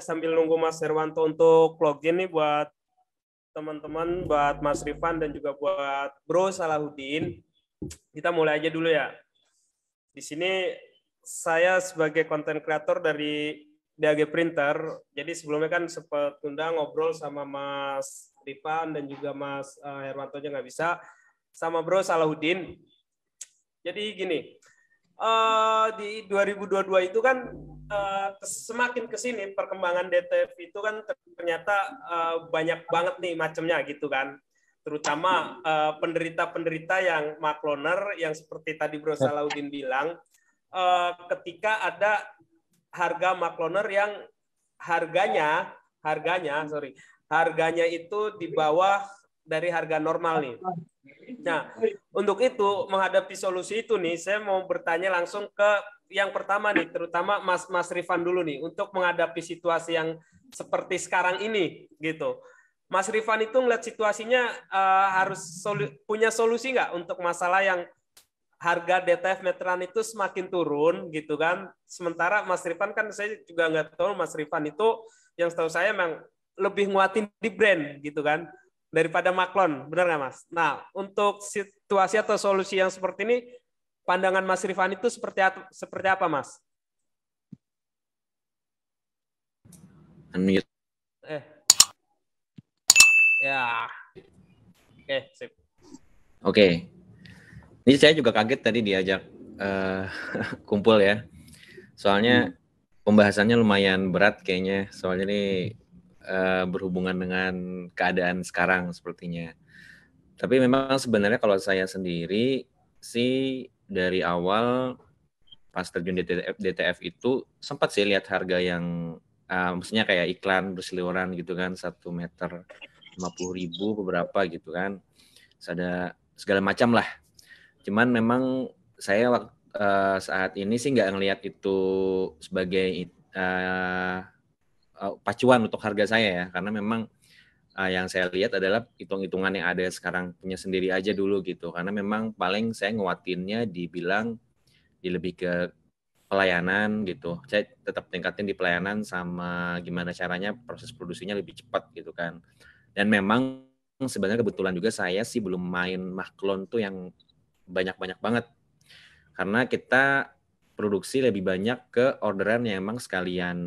sambil nunggu Mas Herwanto untuk login nih buat teman-teman, buat Mas Rifan dan juga buat Bro Salahuddin. Kita mulai aja dulu ya. Di sini saya sebagai konten kreator dari DAG Printer, jadi sebelumnya kan sempat undang ngobrol sama Mas Rifan dan juga Mas Herwanto aja nggak bisa, sama Bro Salahuddin. Jadi gini, di 2022 itu kan semakin kesini perkembangan DTF itu kan ternyata banyak banget nih macamnya gitu kan, terutama penderita-penderita yang makloner yang seperti tadi Bro Salahuddin bilang, ketika ada harga makloner yang harganya itu di bawah dari harga normal nih. Nah, untuk itu menghadapi solusi itu nih, saya mau bertanya langsung ke yang pertama nih, terutama Mas Rifan dulu nih, untuk menghadapi situasi yang seperti sekarang ini gitu. Mas Rifan itu ngeliat situasinya harus punya solusi nggak untuk masalah yang harga DTF meteran itu semakin turun gitu kan. Sementara Mas Rifan kan saya juga nggak tahu, Mas Rifan itu yang setahu saya memang lebih nguatin di brand gitu kan daripada maklon, benar nggak Mas? Nah, untuk situasi atau solusi yang seperti ini, pandangan Mas Rifan itu seperti apa, Mas? Unmute. Ya, oke, sip. Oke. Ini saya juga kaget tadi diajak kumpul ya. Soalnya pembahasannya lumayan berat kayaknya. Soalnya ini berhubungan dengan keadaan sekarang sepertinya. Tapi memang sebenarnya kalau saya sendiri sih dari awal pas terjun DTF itu sempat sih lihat harga yang maksudnya kayak iklan berseliweran gitu kan, 1 meter 50.000 beberapa gitu kan. Ada segala macam lah. Cuman memang saya saat ini sih nggak ngelihat itu sebagai pacuan untuk harga saya ya, karena memang yang saya lihat adalah hitung-hitungan yang ada sekarang punya sendiri aja dulu gitu, karena memang paling saya nguatinnya dibilang lebih ke pelayanan gitu. Saya tetap tingkatin di pelayanan sama gimana caranya proses produksinya lebih cepat gitu kan. Dan memang sebenarnya kebetulan juga saya sih belum main maklon tuh yang banyak-banyak banget. Karena kita produksi lebih banyak ke orderan yang emang sekalian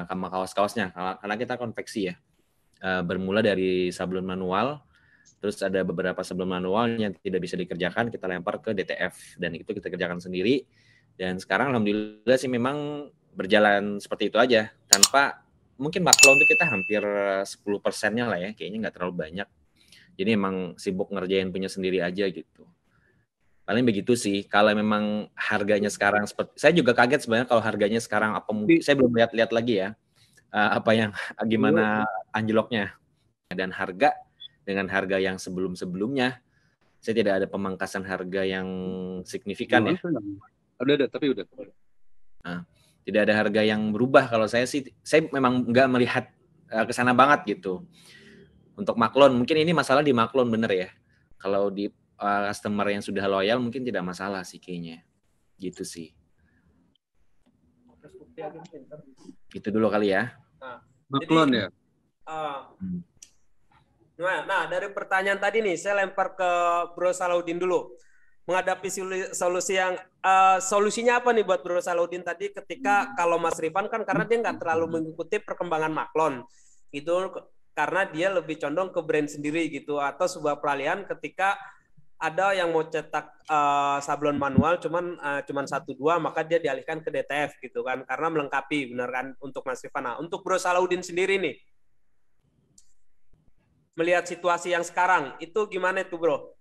sama kaos-kaosnya. Karena kita konveksi ya. Bermula dari sablon manual, terus ada beberapa sablon manual yang tidak bisa dikerjakan, kita lempar ke DTF. Dan itu kita kerjakan sendiri. Dan sekarang alhamdulillah sih memang berjalan seperti itu aja. Tanpa, mungkin maklon itu kita hampir 10%-nya lah ya. Kayaknya nggak terlalu banyak. Jadi emang sibuk ngerjain punya sendiri aja gitu. Paling begitu sih. Kalau memang harganya sekarang seperti, saya juga kaget sebenarnya kalau harganya sekarang apa mungkin, saya belum lihat lagi ya apa yang gimana anjloknya. Dan harga dengan harga yang sebelumnya, saya tidak ada pemangkasan harga yang signifikan ya. Ada tapi udah. Nah, tidak ada harga yang berubah. Kalau saya sih, saya memang nggak melihat ke sana banget gitu. Untuk maklon, mungkin ini masalah di maklon bener ya. Kalau di customer yang sudah loyal mungkin tidak masalah sih kayaknya. Gitu sih. Itu dulu kali ya. Maklon ya. Nah, dari pertanyaan tadi nih, saya lempar ke Bro Salahuddin dulu. Menghadapi solusinya apa nih buat Bro Salahuddin tadi ketika kalau Mas Rifan kan karena dia nggak terlalu mengikuti perkembangan maklon. Itu karena dia lebih condong ke brand sendiri gitu, atau sebuah peralihan ketika ada yang mau cetak sablon manual cuman 1-2, maka dia dialihkan ke DTF gitu kan, karena melengkapi, benar kan, untuk Mas Rifan. Nah, untuk Bro Salahuddin sendiri nih, melihat situasi yang sekarang itu gimana itu Bro?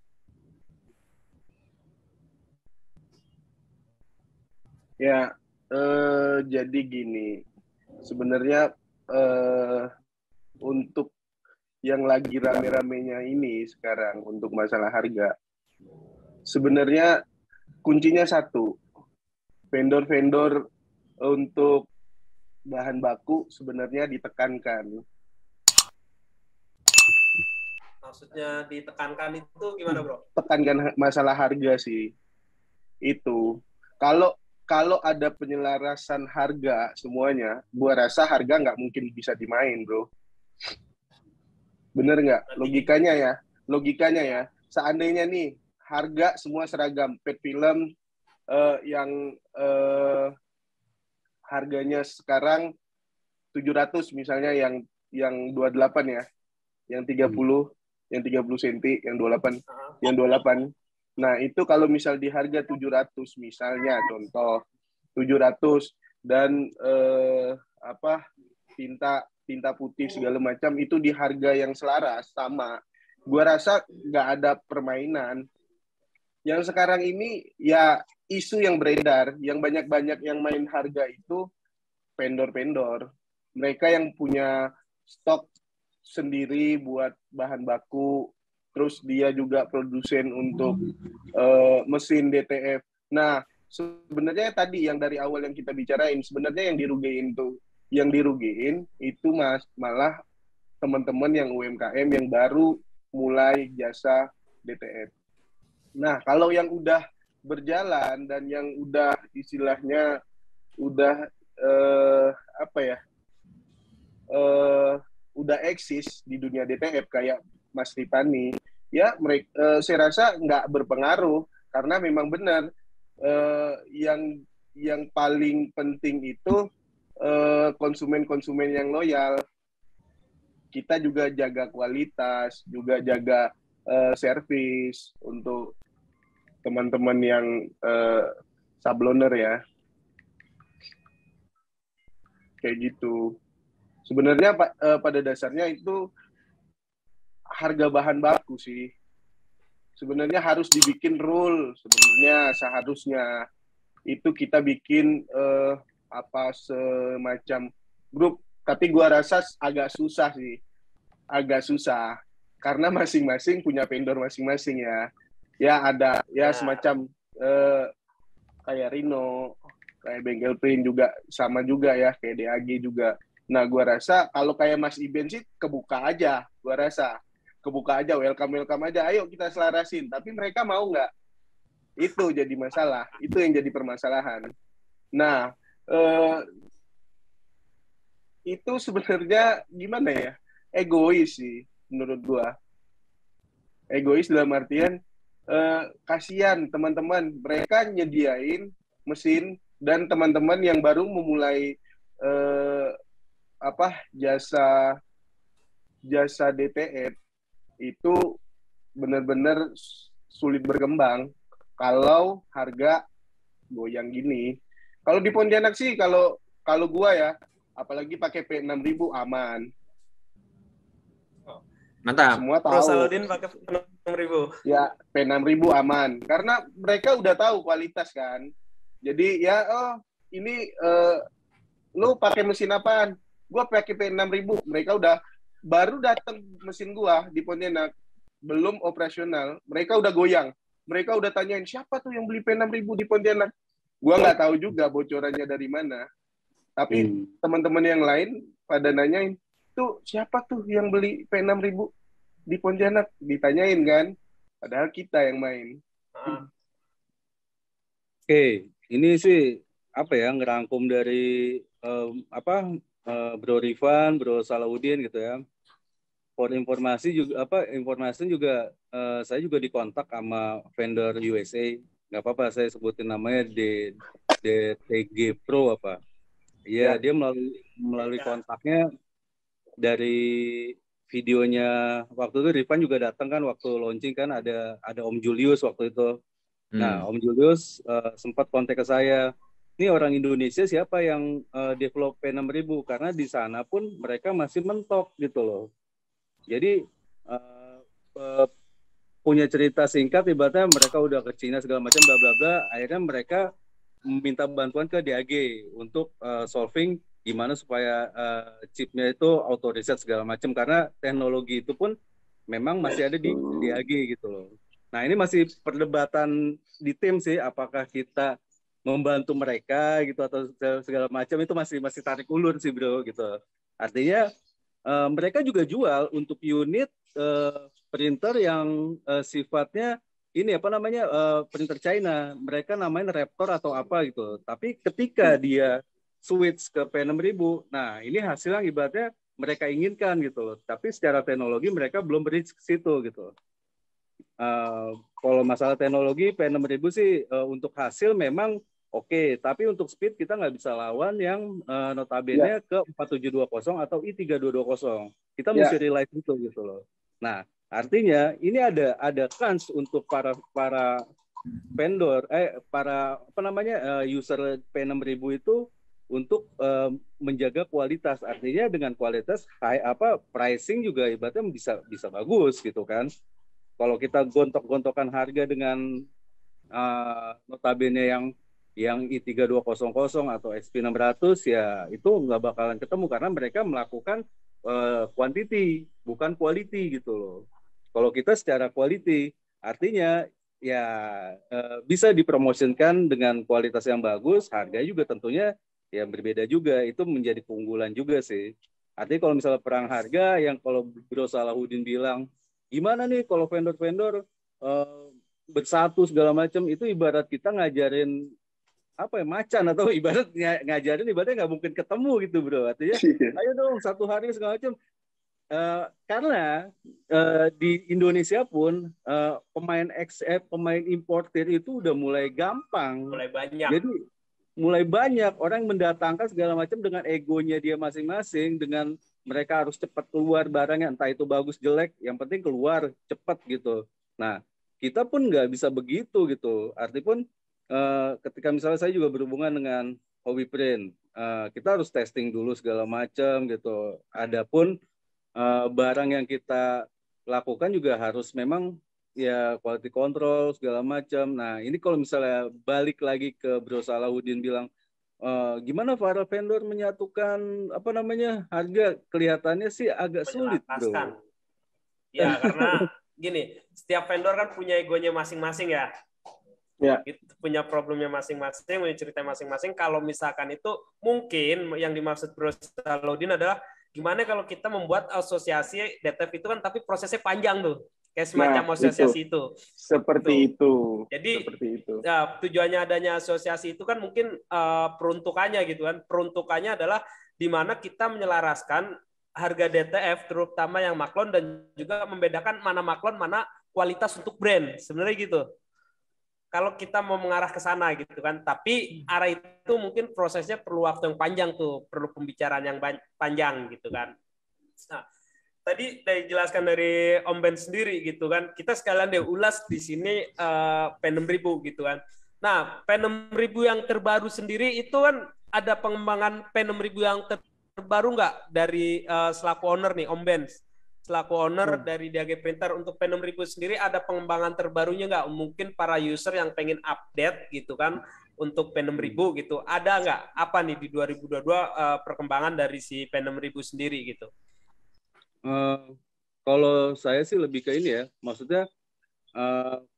Ya, jadi gini, sebenarnya untuk yang lagi rame-ramenya ini sekarang untuk masalah harga, sebenarnya kuncinya satu, vendor-vendor untuk bahan baku sebenarnya ditekankan. Maksudnya ditekankan itu gimana Bro? Tekankan masalah harga sih. Itu. Kalau kalau ada penyelarasan harga semuanya, gua rasa harga nggak mungkin bisa dimain, bro. Bener nggak? Logikanya ya. Seandainya nih harga semua seragam, pet film yang harganya sekarang 700 misalnya yang 28 ya, yang 30, yang 30 cm, yang 28, yang 28. Nah, itu kalau misal di harga 700 misalnya contoh 700 dan tinta putih segala macam itu di harga yang selaras sama. Gua rasa nggak ada permainan. Yang sekarang ini ya isu yang beredar, yang banyak-banyak yang main harga itu vendor-vendor. Mereka yang punya stok sendiri buat bahan baku, terus dia juga produsen untuk mesin DTF. Nah, sebenarnya tadi yang dari awal yang kita bicarain, sebenarnya yang dirugiin itu malah teman-teman yang UMKM yang baru mulai jasa DTF. Nah, kalau yang udah berjalan dan yang udah istilahnya udah udah eksis di dunia DTF kayak Mas Ripani, ya saya rasa nggak berpengaruh karena memang benar yang paling penting itu konsumen-konsumen yang loyal. Kita juga jaga kualitas, juga jaga servis untuk teman-teman yang sabloner ya. Kayak gitu. Sebenarnya pada dasarnya itu harga bahan baku sih. Sebenarnya harus dibikin rule. Sebenarnya seharusnya itu kita bikin semacam grup. Tapi gua rasa agak susah sih. Agak susah. Karena masing-masing punya vendor masing-masing ya. Ya ada ya semacam kayak Rino, kayak Bengkel Print juga sama juga ya, kayak DAG juga. Nah, gua rasa kalau kayak Mas Iben sih kebuka aja, gua rasa. Kebuka aja, welcome aja, ayo kita selarasin. Tapi mereka mau nggak? Itu jadi masalah, itu yang jadi permasalahan. Nah, itu sebenarnya gimana ya? Egois sih, menurut gua. Egois dalam artian, kasihan teman-teman, mereka nyediain mesin dan teman-teman yang baru memulai jasa DTF itu benar-benar sulit berkembang kalau harga goyang gini. Kalau di Pontianak sih kalau gua ya, apalagi pakai P6000 aman. Mantap. Semua tahu. Bro Saludin pakai P6000. Ya, P6000 aman karena mereka udah tahu kualitas kan. Jadi ya ini lu pakai mesin apaan? Gua pakai P6000. Mereka udah baru datang mesin gua di Pontianak, belum operasional. Mereka udah goyang. Mereka udah tanyain siapa tuh yang beli P6000 di Pontianak. Gua nggak tahu juga bocorannya dari mana. Tapi teman-teman yang lain pada nanyain, tuh siapa tuh yang beli P6000 di Pontianak? Ditanyain kan. Padahal kita yang main. Oke, ini sih ngerangkum dari Bro Rifan, Bro Salahuddin gitu ya. For informasi juga saya juga dikontak sama vendor USA. Nggak apa-apa saya sebutin namanya DTG Pro apa. Iya, dia melalui kontaknya dari videonya. Waktu itu Rifan juga datang kan waktu launching kan ada Om Julius waktu itu. Nah, Om Julius sempat kontak ke saya. Ini orang Indonesia siapa yang develop P6000? Karena di sana pun mereka masih mentok gitu loh. Jadi punya cerita singkat, ibaratnya mereka udah ke Cina segala macam bla bla bla. Akhirnya mereka meminta bantuan ke DAG untuk solving gimana supaya chipnya itu auto reset segala macam karena teknologi itu pun memang masih ada di DAG gitu loh. Nah ini masih perdebatan di tim sih, apakah kita membantu mereka gitu atau segala macam, itu masih tarik ulur sih bro gitu. Artinya mereka juga jual untuk unit printer yang sifatnya ini apa namanya printer China, mereka namain Raptor atau apa gitu. Tapi ketika dia switch ke P6000, nah ini hasil yang ibaratnya mereka inginkan gitu loh. Tapi secara teknologi mereka belum reach ke situ gitu. Kalau masalah teknologi P6000 sih untuk hasil memang oke, tapi untuk speed kita nggak bisa lawan yang notabene ke 4720 atau i3220. Kita mesti realize itu gitu loh. Nah, artinya ini ada kans untuk para vendor para apa namanya user P6000 itu untuk menjaga kualitas. Artinya dengan kualitas pricing juga ibaratnya bisa bagus gitu kan. Kalau kita gontok-gontokan harga dengan notabene yang i3200 atau XP600 ya itu nggak bakalan ketemu karena mereka melakukan quantity bukan quality gitu loh. Kalau kita secara quality artinya ya bisa dipromosikan dengan kualitas yang bagus, harga juga tentunya ya berbeda juga, itu menjadi keunggulan juga sih. Artinya kalau misalnya perang harga yang kalau Bro Salahuddin bilang gimana nih kalau vendor-vendor bersatu segala macam, itu ibarat kita ngajarin apa ya macan atau ibarat ngajarin ibaratnya nggak mungkin ketemu gitu bro. Artinya ayo dong satu hari segala macam. Karena di Indonesia pun pemain importer itu udah mulai gampang, mulai banyak. Jadi mulai banyak orang mendatangkan segala macam dengan egonya dia masing-masing, dengan mereka harus cepat keluar barangnya, entah itu bagus jelek, yang penting keluar cepat gitu. Nah kita pun nggak bisa begitu gitu. Artinya ketika misalnya saya juga berhubungan dengan Hobby Print, kita harus testing dulu segala macam gitu. Adapun barang yang kita lakukan juga harus memang ya quality control segala macam. Nah ini kalau misalnya balik lagi ke Bro Salahuddin bilang gimana para vendor menyatukan apa namanya harga, kelihatannya sih agak sulit bro. Ya karena gini, setiap vendor kan punya egonya masing-masing ya. Itu punya problemnya masing-masing, punya cerita masing-masing. Kalau misalkan itu mungkin yang dimaksud Bro Salahuddin adalah gimana kalau kita membuat asosiasi DTF itu kan tapi prosesnya panjang tuh. Kayak semacam asosiasi itu. Seperti itu. Jadi ya, tujuannya adanya asosiasi itu kan mungkin peruntukannya gitu kan. Peruntukannya adalah di mana kita menyelaraskan harga DTF terutama yang maklon dan juga membedakan mana maklon, mana kualitas untuk brand. Sebenarnya gitu. Kalau kita mau mengarah ke sana gitu kan, tapi arah itu mungkin prosesnya perlu waktu yang panjang tuh, perlu pembicaraan yang panjang gitu kan. Nah, tadi dijelaskan dari Om Ben sendiri gitu kan, kita sekalian deh ulas di sini P6000 gitu kan. Nah, P6000 yang terbaru sendiri itu kan ada pengembangan P6000 yang terbaru nggak dari selaku owner nih Om Ben? Selaku owner dari DAG Printer untuk P6000 sendiri ada pengembangan terbarunya nggak? Mungkin para user yang pengen update gitu kan untuk P6000 gitu. Ada nggak? Apa nih di 2022 perkembangan dari si P6000 sendiri gitu? Kalau saya sih lebih ke ini ya, maksudnya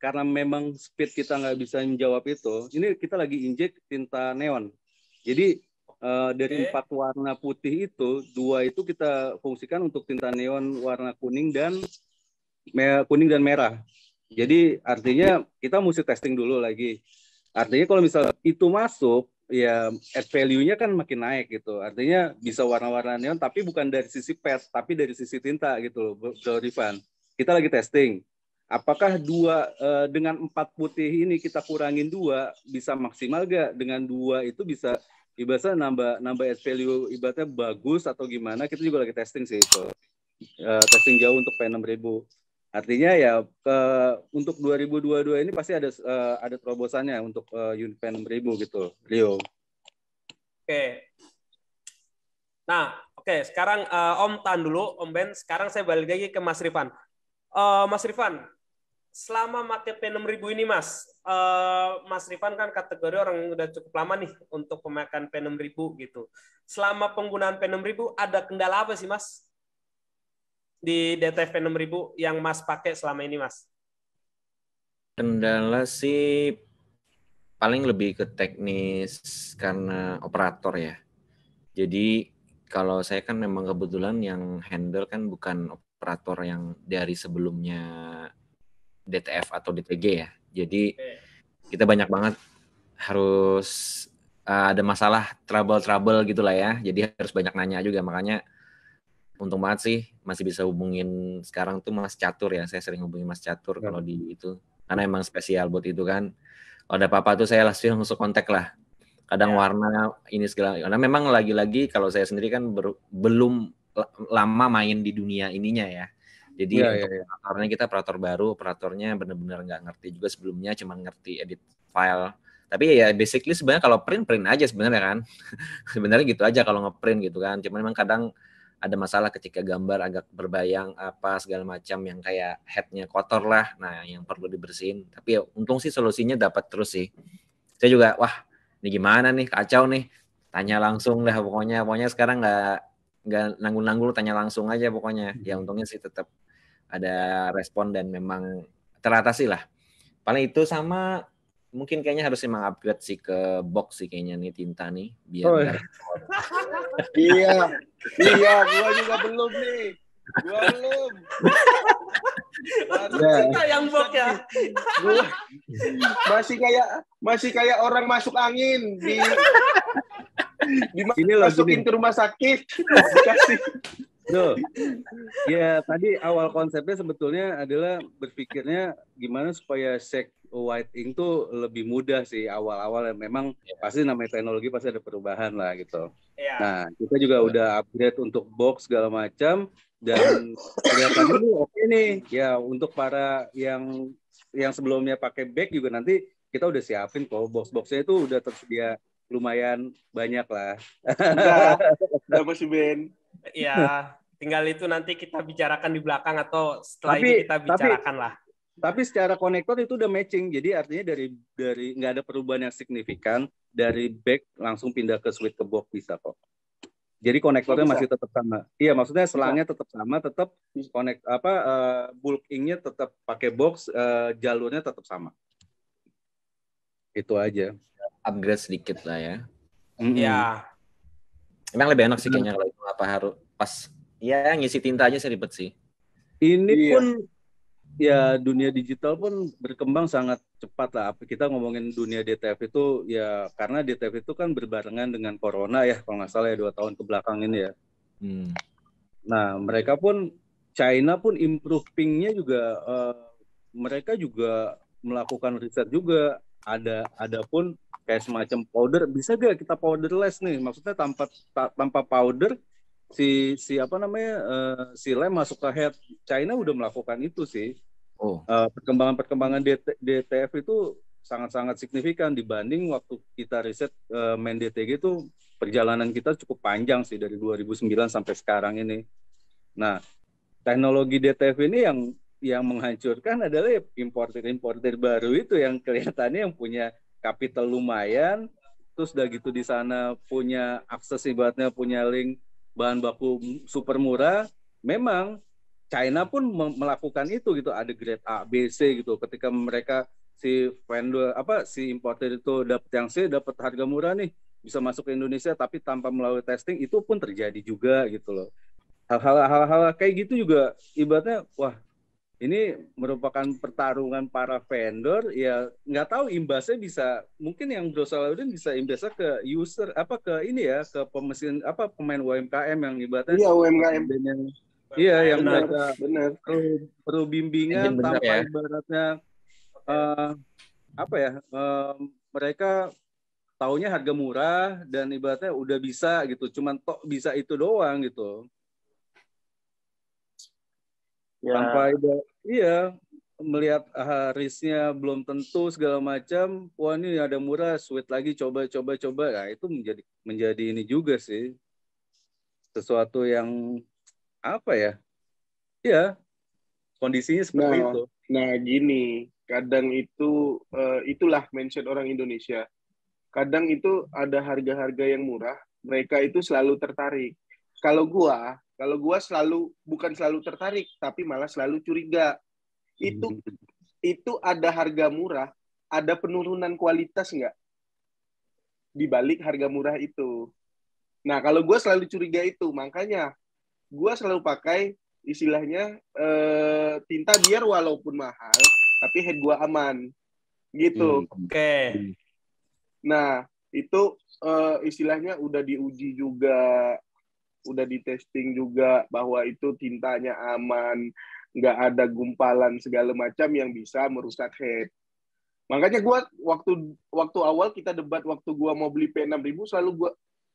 karena memang speed kita nggak bisa menjawab itu, ini kita lagi injek tinta neon. Jadi dari 4 warna putih itu, 2 itu kita fungsikan untuk tinta neon warna kuning dan merah. Jadi artinya kita mesti testing dulu lagi. Artinya kalau misalnya itu masuk, ya add value-nya kan makin naik gitu. Artinya bisa warna-warna neon, tapi bukan dari sisi pet, tapi dari sisi tinta gitu loh, Bro Rifan. Kita lagi testing. Apakah dengan 4 putih ini kita kurangin 2 bisa maksimal gak? Dengan 2 itu bisa ibaratnya nambah add value ibaratnya bagus atau gimana, kita juga lagi testing sih itu. Testing jauh untuk P6000. Artinya ya untuk 2022 ini pasti ada terobosannya untuk unit P6000 gitu, Rio. Oke. Nah, oke, sekarang Om tahan dulu, Om Ben. Sekarang saya balik lagi ke Mas Rifan. Mas Rifan, selama pakai P6000 ini Mas, Mas Rifan kan kategori orang yang udah cukup lama nih untuk pemakaian P6000 gitu. Selama penggunaan P6000 ada kendala apa sih Mas di DTF P6000 yang Mas pakai selama ini Mas? Kendala sih paling lebih ke teknis karena operator ya. Jadi kalau saya kan memang kebetulan yang handle kan bukan operator yang dari sebelumnya DTF atau DTG ya. Jadi kita banyak banget harus ada masalah trouble gitulah ya. Jadi harus banyak nanya juga, makanya untung banget sih masih bisa hubungin sekarang tuh Mas Catur ya. Saya sering hubungin Mas Catur kalau di itu. Karena emang spesial buat itu kan. Kalau ada apa-apa tuh saya langsung kontak lah. Kadang warna ini segala. Karena memang lagi-lagi kalau saya sendiri kan belum lama main di dunia ininya ya. Jadi operatornya kita operator baru, operatornya benar-benar nggak ngerti juga sebelumnya, cuma ngerti edit file. Tapi ya basically sebenarnya kalau print aja sebenarnya kan. Sebenarnya gitu aja kalau ngeprint gitu kan. Cuma memang kadang ada masalah ketika gambar agak berbayang apa segala macam yang kayak headnya kotor lah. Nah, yang perlu dibersihin. Tapi ya untung sih solusinya dapat terus sih. Saya juga wah ini gimana nih, kacau nih, tanya langsung dah pokoknya sekarang nggak nanggung-nanggung, tanya langsung aja pokoknya. Ya untungnya sih tetap ada respon dan memang teratasi lah. Paling itu sama mungkin kayaknya harus emang upgrade sih ke box sih kayaknya nih tinta nih biar iya gua juga belum nih. Gua belum. Yang box ya. Gua masih kayak orang masuk angin dimasukin ke rumah sakit dikasih. Ya tadi awal konsepnya sebetulnya adalah berpikirnya gimana supaya shake white ink tuh lebih mudah sih awal-awal. Memang pasti namanya teknologi pasti ada perubahan lah gitu. Nah kita juga udah upgrade untuk box segala macam dan kelihatannya tuh oke nih ya untuk para yang sebelumnya pakai bag juga nanti kita udah siapin kok box-boxnya itu udah tersedia lumayan banyak lah. Udah masih Ben. Ya, tinggal itu nanti kita bicarakan di belakang atau setelah ini kita bicarakan lah. Tapi secara konektor itu udah matching, jadi artinya dari nggak ada perubahan yang signifikan dari back langsung pindah ke switch ke box bisa kok. Jadi konektornya masih tetap sama. Iya, maksudnya selangnya tetap sama, tetap bulk ink-nya tetap pakai box, jalurnya tetap sama. Itu aja. Upgrade sedikit lah ya. Ya. Emang lebih enak sih kayaknya kalau itu apa harus pas ya ngisi tinta aja sih ribet sih. Ini pun ya dunia digital pun berkembang sangat cepat lah. Kita ngomongin dunia DTF itu ya karena DTF itu kan berbarengan dengan corona ya kalau nggak salah ya 2 tahun kebelakang ini ya. Nah mereka pun China pun improving-nya juga mereka juga melakukan riset juga ada pun kayak semacam powder, bisa gak kita powderless nih, maksudnya tanpa powder si lem masuk ke head. China udah melakukan itu sih. Perkembangan DTF itu sangat-sangat signifikan dibanding waktu kita riset main DTG itu perjalanan kita cukup panjang sih dari 2009 sampai sekarang ini. Nah teknologi DTF ini yang menghancurkan adalah importer baru itu yang kelihatannya yang punya kapital lumayan, terus udah gitu di sana punya akses ibaratnya punya link bahan baku super murah. Memang China pun melakukan itu gitu, ada grade A, B, C gitu. Ketika mereka si vendor si importer itu dapat yang C, dapat harga murah nih, bisa masuk ke Indonesia tapi tanpa melalui testing, itu pun terjadi juga gitu loh. Hal-hal kayak gitu juga ibaratnya wah ini merupakan pertarungan para vendor ya, nggak tahu imbasnya bisa mungkin yang Bro Salahuddin bisa imbasnya ke user ke ini ya, ke pemesin pemain UMKM yang ibaratnya UMKM yang mereka perlu bimbingan tanpa ibaratnya mereka taunya harga murah dan ibaratnya udah bisa gitu, cuman bisa itu doang gitu. Tanpa melihat risknya belum tentu segala macam. Wah ini ada murah, sweet lagi coba. Nah itu menjadi ini juga sih sesuatu yang kondisinya seperti itu. Nah gini, kadang itu itulah mindset orang Indonesia. Kadang itu ada harga-harga yang murah, mereka itu selalu tertarik. Kalau gua bukan selalu tertarik, tapi malah selalu curiga. Itu ada harga murah, ada penurunan kualitas nggak di balik harga murah itu. Nah, kalau gue selalu curiga itu, makanya gue selalu pakai istilahnya tinta biar walaupun mahal, tapi head gue aman. Gitu. Oke. Nah, itu istilahnya udah diuji juga, udah di testing juga bahwa itu tintanya aman, nggak ada gumpalan segala macam yang bisa merusak head. Makanya gue waktu awal kita debat, waktu gue mau beli P6000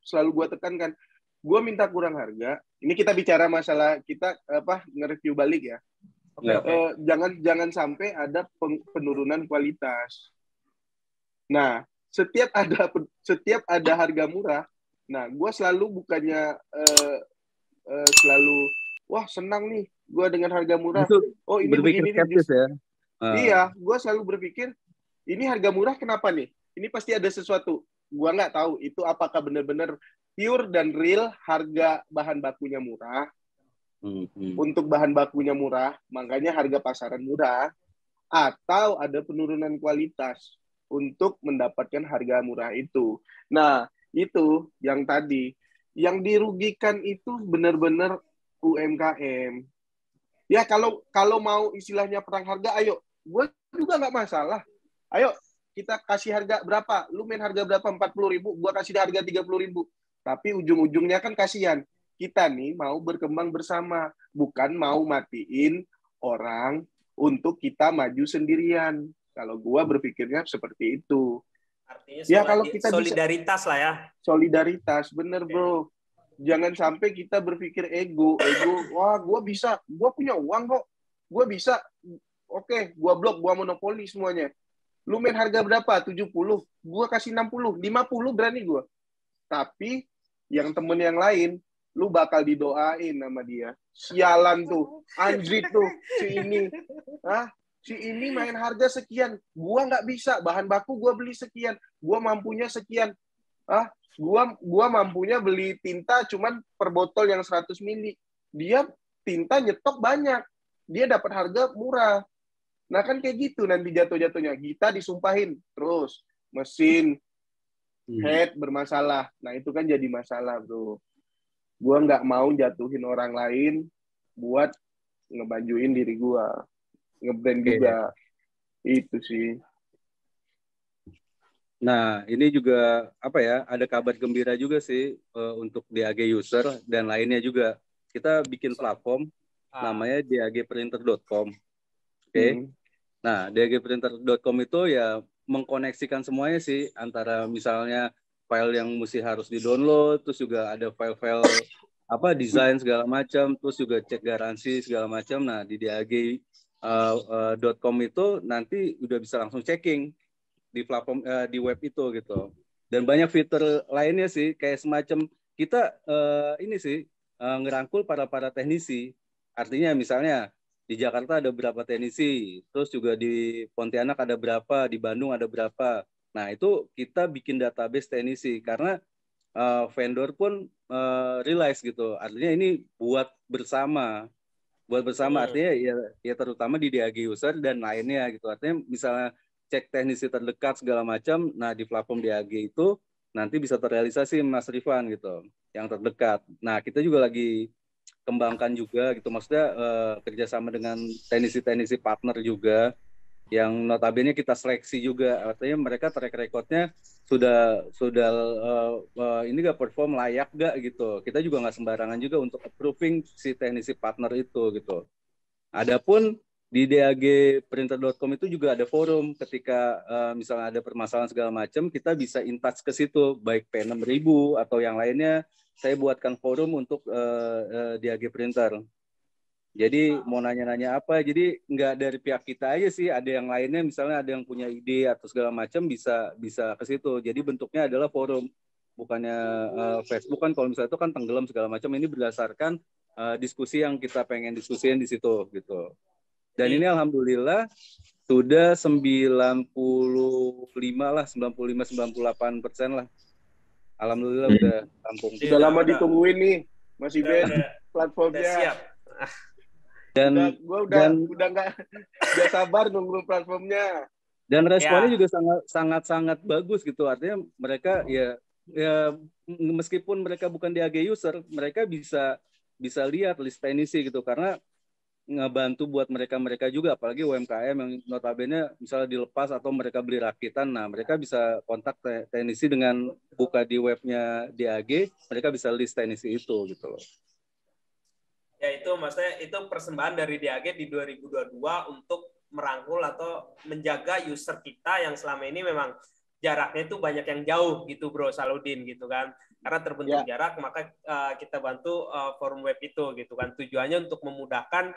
selalu gue tekankan, gue minta kurang harga. Ini kita bicara masalah kita nge-review balik ya. Oke. Jangan sampai ada penurunan kualitas. Nah, setiap ada harga murah, nah gue selalu bukannya selalu wah senang nih gue dengan harga murah. Itu Ini begini skeptis ya. Iya, gue selalu berpikir ini harga murah kenapa nih? Ini pasti ada sesuatu. Gue nggak tahu itu apakah benar-benar pure dan real harga bahan bakunya murah. Untuk bahan bakunya murah, makanya harga pasaran murah, atau ada penurunan kualitas untuk mendapatkan harga murah itu. Nah, itu yang tadi. Yang dirugikan itu benar-benar UMKM. Ya, kalau mau istilahnya perang harga, ayo. Gue juga nggak masalah. Ayo, kita kasih harga berapa? Lu main harga berapa? 40.000, gue kasih harga 30.000. Tapi ujung-ujungnya kan kasihan. Kita nih mau berkembang bersama. Bukan mau matiin orang untuk kita maju sendirian. Kalau gue berpikirnya seperti itu. Artinya ya kalau kita solidaritas lah ya. Solidaritas, bener bro. Jangan sampai kita berpikir ego. Wah, gue bisa, gue punya uang kok, gue bisa. Oke, gue blok, gue monopoli semuanya. Lu main harga berapa? 70, gue kasih 60, 50 berani gue. Tapi yang temen yang lain, lu bakal didoain sama dia. Sialan tuh, anjrit tuh, si ini main harga sekian, gua nggak bisa, bahan baku gua beli sekian, gua mampunya sekian. Gua mampunya beli tinta cuman per botol yang 100 mili. Dia tinta nyetok banyak. Dia dapat harga murah. Nah, kan kayak gitu nanti jatuh-jatuhnya. Kita disumpahin terus mesin head bermasalah. Nah, itu kan jadi masalah, bro. Gua nggak mau jatuhin orang lain buat ngebajuin diri gua. Ngebrand juga. Itu sih. Nah, ini juga ada kabar gembira juga sih untuk DAG user dan lainnya juga. Kita bikin platform namanya dagprinter.com. Oke. Nah, dagprinter.com itu ya mengkoneksikan semuanya sih, antara misalnya file yang mesti harus di-download, terus juga ada file-file desain segala macam, terus juga cek garansi segala macam. Nah, di dagprinter.com itu nanti udah bisa langsung checking di platform di web itu gitu. Dan banyak fitur lainnya sih, kayak semacam kita ngerangkul para teknisi. Artinya misalnya di Jakarta ada berapa teknisi, terus juga di Pontianak ada berapa, di Bandung ada berapa. Nah, itu kita bikin database teknisi karena vendor pun realize gitu. Artinya ini buat bersama artinya ya terutama di DAG user dan lainnya gitu. Artinya misalnya cek teknisi terdekat segala macam, nah di platform DAG itu nanti bisa terrealisasi Mas Rifan gitu, yang terdekat. Nah, kita juga lagi kembangkan juga gitu, maksudnya kerjasama dengan teknisi partner juga, yang notabene kita seleksi juga, artinya mereka track record-nya sudah ini gak perform layak gak gitu. Kita juga nggak sembarangan juga untuk approving si teknisi partner itu gitu. Adapun di dagprinter.com itu juga ada forum, ketika misalnya ada permasalahan segala macam, kita bisa in touch ke situ, baik P6000 atau yang lainnya. Saya buatkan forum untuk DAG Printer. Jadi mau nanya-nanya apa, jadi nggak dari pihak kita aja sih, ada yang lainnya, misalnya ada yang punya ide atau segala macam, bisa ke situ. Jadi bentuknya adalah forum, bukannya Facebook kan, kalau misalnya itu kan tenggelam segala macam. Ini berdasarkan diskusi yang kita pengen diskusiin di situ gitu. Dan ini alhamdulillah sudah 95 lah, 95-98% lah. Alhamdulillah udah rampung. Udah lama ditungguin nih, Mas Iben, platformnya. Siap. Dan udah nggak sabar nunggu platformnya. Dan responnya juga sangat bagus gitu. Artinya mereka ya meskipun mereka bukan DAG user, mereka bisa lihat list teknisi gitu, karena ngebantu buat mereka juga, apalagi UMKM yang notabene misalnya dilepas atau mereka beli rakitan, nah mereka bisa kontak teknisi dengan buka di webnya DAG, mereka bisa list teknisi itu gitu loh. Ya itu maksudnya itu persembahan dari DAG di 2022 untuk merangkul atau menjaga user kita yang selama ini memang jaraknya itu banyak yang jauh gitu Bro Salahuddin gitu kan. Karena terbentuk jarak maka kita bantu forum web itu gitu kan. Tujuannya untuk memudahkan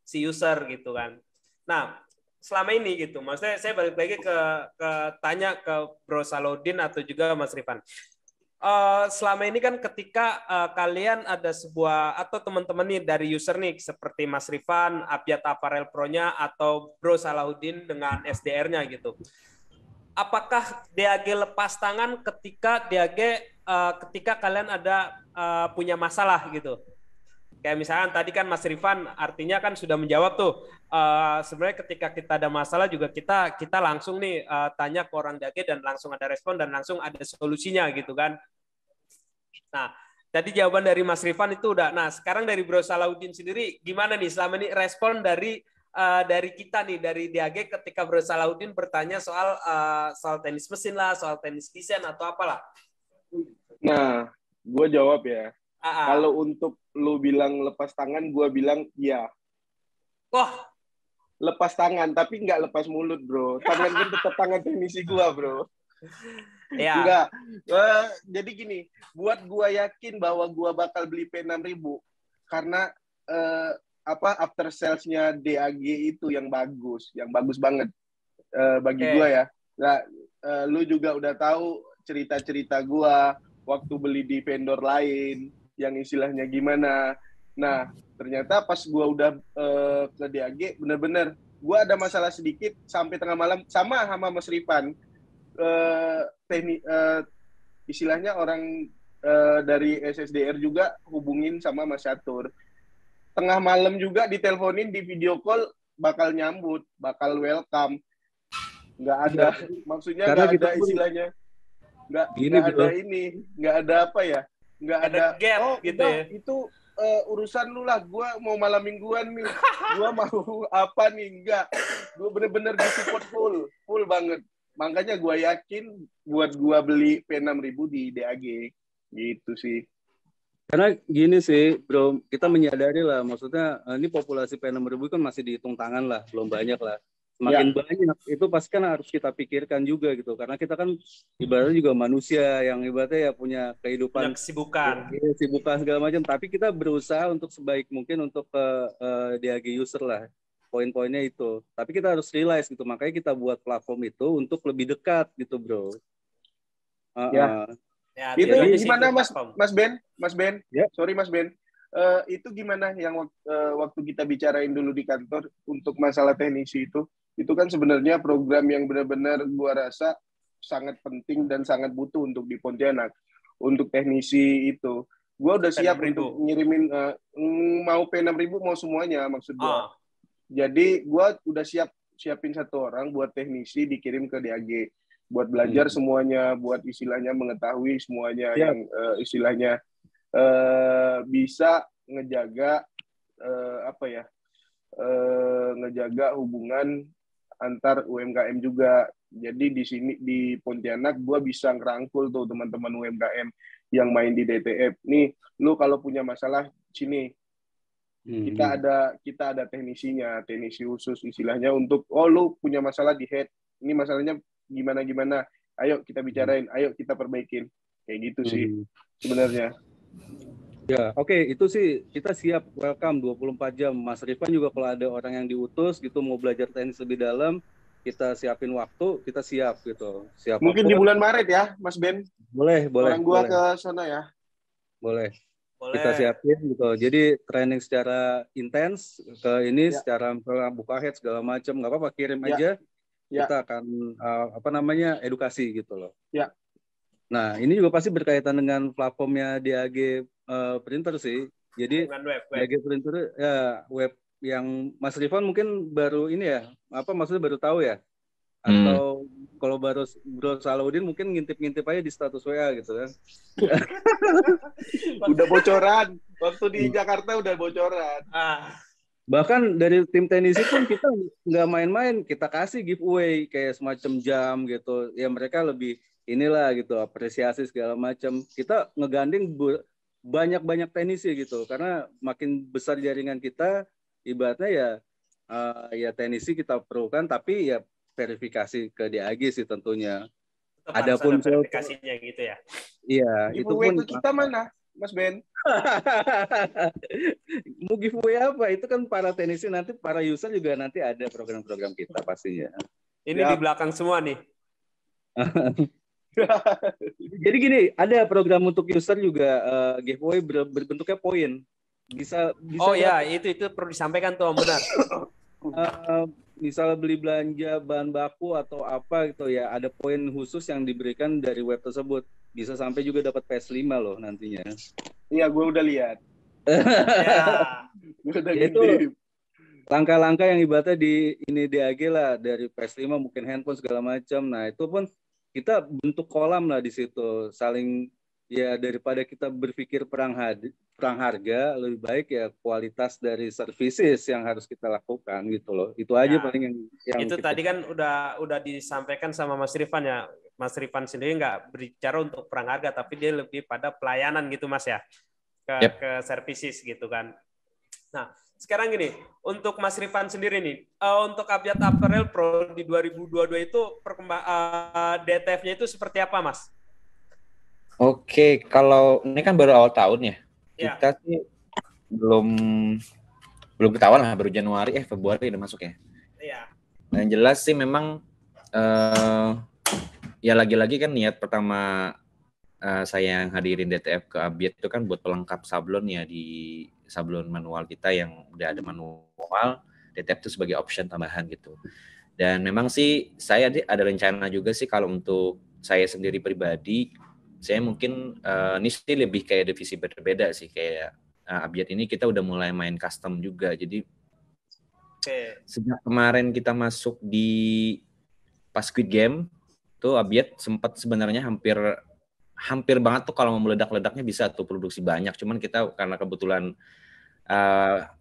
si user gitu kan. Nah, selama ini gitu. Maksudnya saya balik lagi ke tanya ke Bro Salahuddin atau juga Mas Rifan. Selama ini kan ketika kalian ada sebuah atau teman-teman nih dari user nih seperti Mas Rifan, Abjad Apparel Pro-nya atau Bro Salahuddin dengan SDR-nya gitu. Apakah DAG lepas tangan ketika ketika kalian ada punya masalah gitu? Kayak misalkan tadi kan Mas Rifan artinya kan sudah menjawab tuh. Sebenarnya ketika kita ada masalah juga kita langsung nih tanya ke orang DAG dan langsung ada respon dan langsung ada solusinya gitu kan. Nah, tadi jawaban dari Mas Rifan itu udah. Nah, sekarang dari Bro Salahuddin sendiri gimana nih selama ini respon dari kita nih dari DAG ketika Bro Salahuddin bertanya soal tenis mesin lah, soal tenis desain atau apalah. Nah, gue jawab ya. Kalau untuk lu bilang lepas tangan, gue bilang iya. Wah, lepas tangan, tapi nggak lepas mulut, Bro. Tangan gue tetap tangan teknisi gue, Bro. Ya. Enggak. Jadi gini, buat gue yakin bahwa gue bakal beli P6000 karena after sales-nya DAG itu yang bagus banget bagi gue ya. Nah, lu juga udah tahu cerita-cerita gue waktu beli di vendor lain yang istilahnya gimana. Nah, ternyata pas gue udah ke DAG, bener-bener gue ada masalah sedikit sampai tengah malam sama Mas Rifan. Istilahnya orang dari SSDR juga hubungin sama Mas Catur. Tengah malam juga diteleponin di video call bakal nyambut, bakal welcome. Nggak ada, maksudnya nggak ada istilahnya. Nggak ada ini, nggak ada apa ya? Nggak ada gap gitu ya. Itu urusan lu lah, gue mau malam mingguan nih, gue mau apa nih, enggak. Gue bener-bener di-support full banget. Makanya gue yakin buat gue beli P6000 di DAG, gitu sih. Karena gini sih, Bro, kita menyadari lah, maksudnya ini populasi P6000 kan masih dihitung tangan lah, belum banyak lah. Semakin banyak, itu pasti kan harus kita pikirkan juga gitu. Karena kita kan ibaratnya juga manusia yang ibaratnya ya punya kehidupan. Punya kesibukan. Kesibukan segala macam. Tapi kita berusaha untuk sebaik mungkin untuk ke DAG user lah. Poin-poinnya itu. Tapi kita harus realize gitu. Makanya kita buat platform itu untuk lebih dekat gitu, Bro. Ya, itu gimana Mas Ben? Ya. Sorry Mas Ben. Itu gimana yang waktu kita bicarain dulu di kantor untuk masalah teknisi itu kan sebenarnya program yang benar-benar gua rasa sangat penting dan sangat butuh untuk di Pontianak. Untuk teknisi itu gua udah siap untuk ngirimin mau P6000 mau semuanya maksud gua. Jadi gua udah siapin satu orang buat teknisi dikirim ke DAG buat belajar semuanya, buat istilahnya mengetahui semuanya yang istilahnya bisa ngejaga ngejaga hubungan antar UMKM juga. Jadi di sini di Pontianak gue bisa ngerangkul tuh teman-teman UMKM yang main di DTF. Nih, lu kalau punya masalah sini kita ada teknisinya, teknisi khusus istilahnya untuk lu punya masalah di head. Ini masalahnya gimana. Ayo kita bicarain, ayo kita perbaikin. Kayak gitu sih sebenarnya. Ya, oke, itu sih kita siap welcome 24 jam. Mas Rifan juga kalau ada orang yang diutus gitu mau belajar teknis lebih dalam, kita siapin waktu, kita siap gitu. Siap. Mungkin di bulan Maret ya, Mas Ben. Boleh. Orang gua ke sana ya. Boleh. Kita siapin gitu. Jadi training secara intens ke ini secara buka head segala macam, nggak apa-apa kirim aja. Kita akan edukasi gitu loh. Ya. Nah, ini juga pasti berkaitan dengan platformnya DAG Printer sih. Jadi DAG Printer ya web yang Mas Rifan mungkin baru ini ya, maksudnya baru tahu ya? Atau kalau baru Bro Salahuddin mungkin ngintip-ngintip aja di status WA gitu kan. Udah bocoran. Waktu di Jakarta udah bocoran. Bahkan dari tim tenisi pun kita nggak main-main, kita kasih giveaway kayak semacam jam gitu. Ya mereka lebih inilah gitu, apresiasi segala macam. Kita ngegandeng banyak-banyak tenisi gitu, karena makin besar jaringan kita, ibaratnya ya ya tenisi kita perlukan, tapi ya verifikasi ke DAG sih tentunya. Tetap harus Adapun ada verifikasinya gitu ya. iya, itu Giveaway pun ke kita mana, Mas Ben? mau giveaway apa? Itu kan para tenisi nanti, para user juga nanti ada program-program kita pastinya. Ini di belakang semua nih. Jadi gini, ada program untuk user juga giveaway berbentuknya poin. Bisa Oh ya, itu perlu disampaikan tuh Om, benar. Misalnya beli belanja bahan baku atau apa gitu ya, ada poin khusus yang diberikan dari web tersebut. Bisa sampai juga dapat PS5 loh nantinya. Iya, gue udah lihat. Ya. Gue udah Itu ngintip. langkah-langkah yang ibaratnya di ini DAG lah, dari PS5 mungkin handphone segala macam. Nah, itu pun kita bentuk kolam lah di situ, saling ya, daripada kita berpikir perang harga, lebih baik ya kualitas dari services yang harus kita lakukan gitu loh. Itu aja Ya. paling yang Itu kita... tadi kan udah disampaikan sama Mas Rifan ya. Mas Rifan sendiri nggak berbicara untuk perang harga, tapi dia lebih pada pelayanan gitu Mas ya, ke services gitu kan. Nah, sekarang gini, untuk Mas Rifan sendiri nih, untuk Abjad Apparel Pro di 2022 itu DTF-nya itu seperti apa Mas? Oke, kalau ini kan baru awal tahun ya, Ya. kita sih belum ketahuan lah, baru Januari, Februari udah masuk ya. Iya. Yang jelas sih memang ya lagi-lagi kan niat pertama saya yang hadirin DTF ke Abjad itu kan buat pelengkap sablon ya, di sablon manual kita yang udah ada manual, DTF itu sebagai option tambahan gitu. Dan memang sih saya ada rencana juga sih kalau untuk saya sendiri pribadi, saya mungkin ini sih lebih kayak divisi berbeda sih, kayak Abjad ini kita udah mulai main custom juga. Jadi sejak kemarin kita masuk di pas Squid Game tuh Abjad sempat sebenarnya hampir banget tuh kalau mau meledak-ledaknya bisa tuh produksi banyak, cuman kita karena kebetulan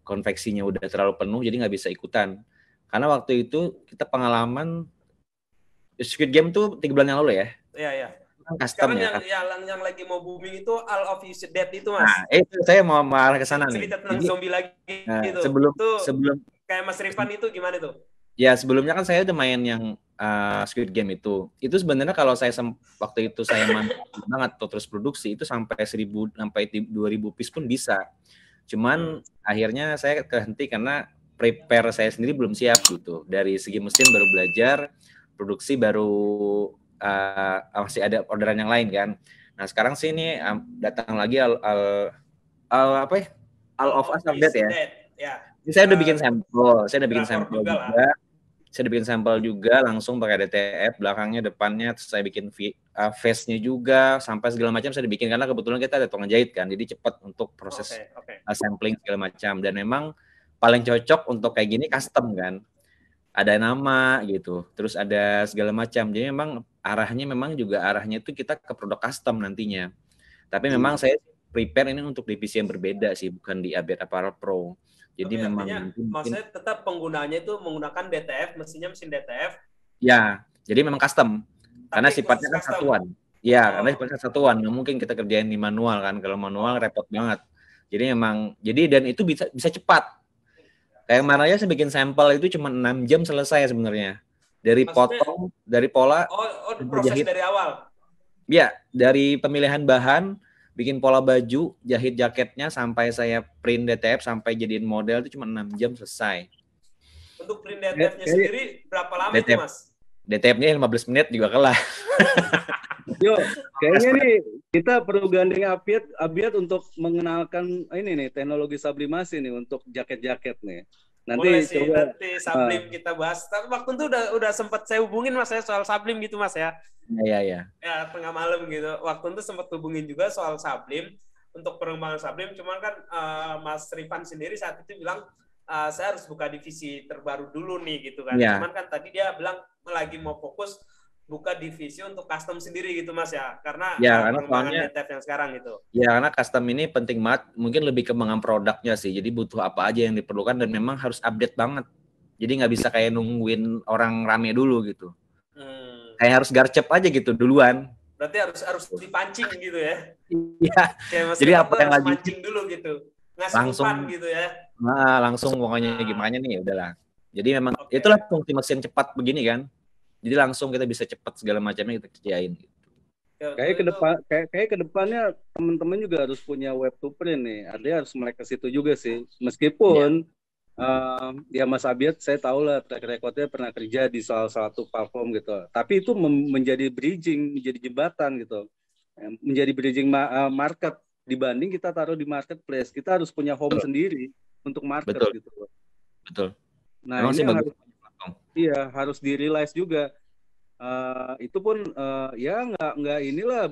konveksinya udah terlalu penuh jadi nggak bisa ikutan. Karena waktu itu kita pengalaman Squid Game tuh 3 bulan yang lalu ya. Iya. Custom sekarang ya. yang lagi mau booming itu All of You Dead itu Mas. Nah, itu saya mau arah ke sana nih. Cerita tentang zombie lagi gitu. Sebelum kayak Mas Rifan itu gimana tuh? Ya, sebelumnya kan saya udah main yang Squid Game itu. Itu sebenarnya kalau saya waktu itu saya mantap banget atau terus produksi itu sampai 1000 sampai 2000 piece pun bisa. Cuman akhirnya saya kehenti karena prepare saya sendiri belum siap gitu. Dari segi mesin baru belajar, produksi baru masih ada orderan yang lain kan. Nah, sekarang sih ini datang lagi All of Us Update ya. Ini saya udah bikin sampel, Saya udah bikin sampel juga langsung pakai DTF, belakangnya, depannya, terus saya bikin face-nya juga, sampai segala macam saya bikin karena kebetulan kita ada tukang jahit kan, jadi cepat untuk proses sampling segala macam. Dan memang paling cocok untuk kayak gini custom kan, ada nama gitu, terus ada segala macam. Jadi memang arahnya itu kita ke produk custom nantinya. Tapi memang saya prepare ini untuk divisi yang berbeda sih, bukan di Abjad Apparel Pro. Jadi memang maksudnya tetap penggunanya itu menggunakan DTF, mesinnya mesin DTF. Ya, jadi memang custom. Karena sifatnya kan satuan. Ya, karena sifatnya satuan. Nggak mungkin kita kerjain di manual kan. Kalau manual repot banget. Jadi memang, dan itu bisa cepat. Kayak kemarin aja saya bikin sampel itu cuma 6 jam selesai sebenarnya. Dari potong, dari pola. Proses dari awal. Ya, dari pemilihan bahan, bikin pola baju, jahit jaketnya, sampai saya print DTF, sampai jadiin model itu cuma 6 jam selesai. Untuk print DTF-nya sendiri berapa lama itu Mas? DTF-nya 15 menit juga kelar. Yo, kayaknya nih kita perlu gandeng Abjad untuk mengenalkan ini nih teknologi sublimasi nih untuk jaket-jaket nih. Nanti sublim kita bahas. Tapi waktu itu udah sempat saya hubungin Mas ya soal sublim gitu Mas ya. Iya. Ya tengah malam gitu. Waktu itu sempat hubungin juga soal sublim untuk pengembangan sublim. Cuman kan Mas Rifan sendiri saat itu bilang saya harus buka divisi terbaru dulu nih gitu kan. Cuman kan tadi dia bilang lagi mau fokus buka divisi untuk custom sendiri gitu Mas ya, karena Ya, karena pengembangan soalnya DTF yang sekarang gitu. ya karena custom ini penting banget, mungkin lebih ke pengembangan produknya sih. Jadi butuh apa aja yang diperlukan dan memang harus update banget. Jadi nggak bisa kayak nungguin orang rame dulu gitu. Kayak harus garcep aja gitu duluan. Berarti harus dipancing gitu ya. Iya. Kayak Mas Jadi Rifan apa tuh yang harus lagi mancing dulu gitu. Ngasih langsung umpan gitu ya. langsung pokoknya gimana nih udahlah. Jadi memang Oke. itulah fungsi mesin cepat begini kan. Jadi langsung kita bisa cepat segala macamnya kita kerjain. Kayak ke depannya teman-teman juga harus punya web to print nih. Artinya harus melek ke situ juga sih. Meskipun ya Mas Abiat saya tahu lah track recordnya pernah kerja di salah satu platform gitu. Tapi itu menjadi bridging, menjadi jembatan gitu. Menjadi bridging market dibanding kita taruh di marketplace. Kita harus punya home sendiri untuk market gitu. Betul. Nah, memang ini sih bagus. harus di-realize juga. Itu pun ya nggak inilah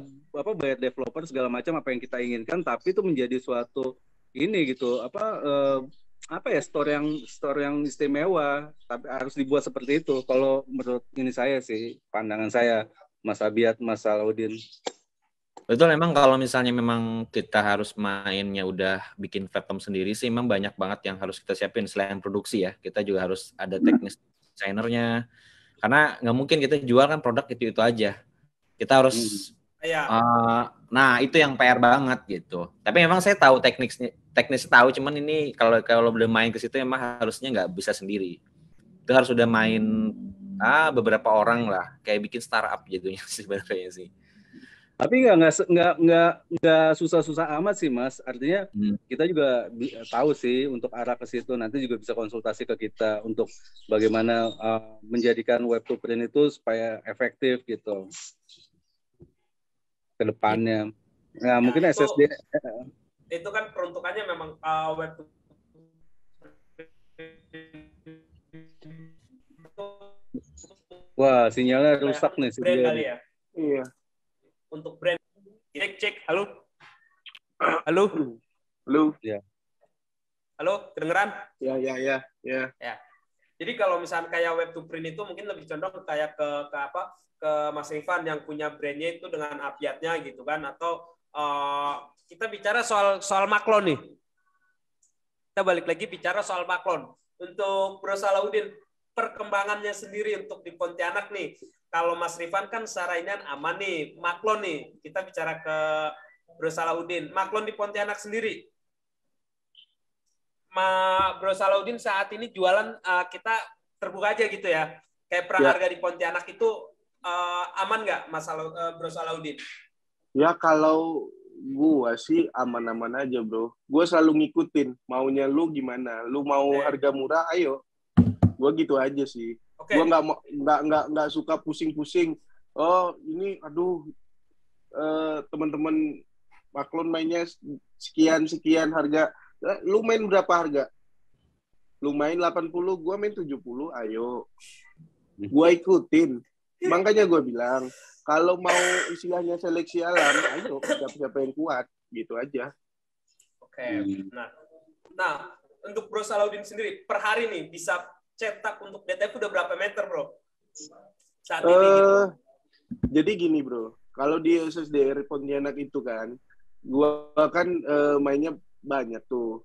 bayar developer segala macam apa yang kita inginkan, tapi itu menjadi suatu ini gitu store yang istimewa, tapi harus dibuat seperti itu. Kalau menurut ini saya sih, pandangan saya, Mas Abiat, Mas Salahuddin. Betul, memang kalau misalnya memang kita harus mainnya udah bikin platform sendiri sih, memang banyak banget yang harus kita siapin selain produksi ya. Kita juga harus ada teknis desainernya. Karena nggak mungkin kita jual kan produk itu aja. Kita harus nah itu yang PR banget gitu. Tapi memang saya tahu teknis tahu, cuman ini kalau belum main ke situ memang harusnya nggak bisa sendiri. Itu harus udah main beberapa orang lah, kayak bikin startup jadinya sebenarnya sih. Tapi nggak susah-susah amat sih Mas. Artinya kita juga tahu sih untuk arah ke situ. Nanti juga bisa konsultasi ke kita untuk bagaimana menjadikan web to print itu supaya efektif gitu ke depannya. Nah, mungkin SSD itu kan peruntukannya memang web to Wah, sinyalnya rusak nih brand kali ya. Iya. Untuk brand. Cek. Halo. Ya. Halo, kedengeran? Ya. Jadi kalau misalnya kayak web to print itu mungkin lebih condong kayak ke Mas Rifan yang punya brandnya itu dengan Abiatnya gitu kan, atau kita bicara soal Maklon nih. Kita balik lagi bicara soal Maklon. Untuk Bro Salahuddin, perkembangannya sendiri untuk di Pontianak nih. Kalau Mas Rifan kan secara ini aman nih, Maklon nih. Kita bicara ke Bro Salahuddin. Maklon di Pontianak sendiri. Bro Salahuddin saat ini jualan kita terbuka aja gitu ya. Kayak perang harga di Pontianak itu aman nggak Bro Salahuddin? Ya kalau gua sih aman-aman aja bro. Gua selalu ngikutin maunya lu gimana. Lu mau harga murah, ayo. Gua gitu aja sih. Okay. Gue nggak suka pusing-pusing. Oh ini aduh teman-teman Maklon mainnya sekian harga. Lu main berapa harga? Lu main 80, gue main 70. Ayo, gue ikutin. Makanya gue bilang kalau mau istilahnya seleksi alam, ayo siapa yang kuat, gitu aja. Oke. Nah untuk Bro Salahuddin sendiri per hari nih bisa cetak untuk DTF udah berapa meter bro? Saat ini gitu. Jadi gini bro, kalau di SSDR Pontianak itu kan, gua kan mainnya banyak tuh.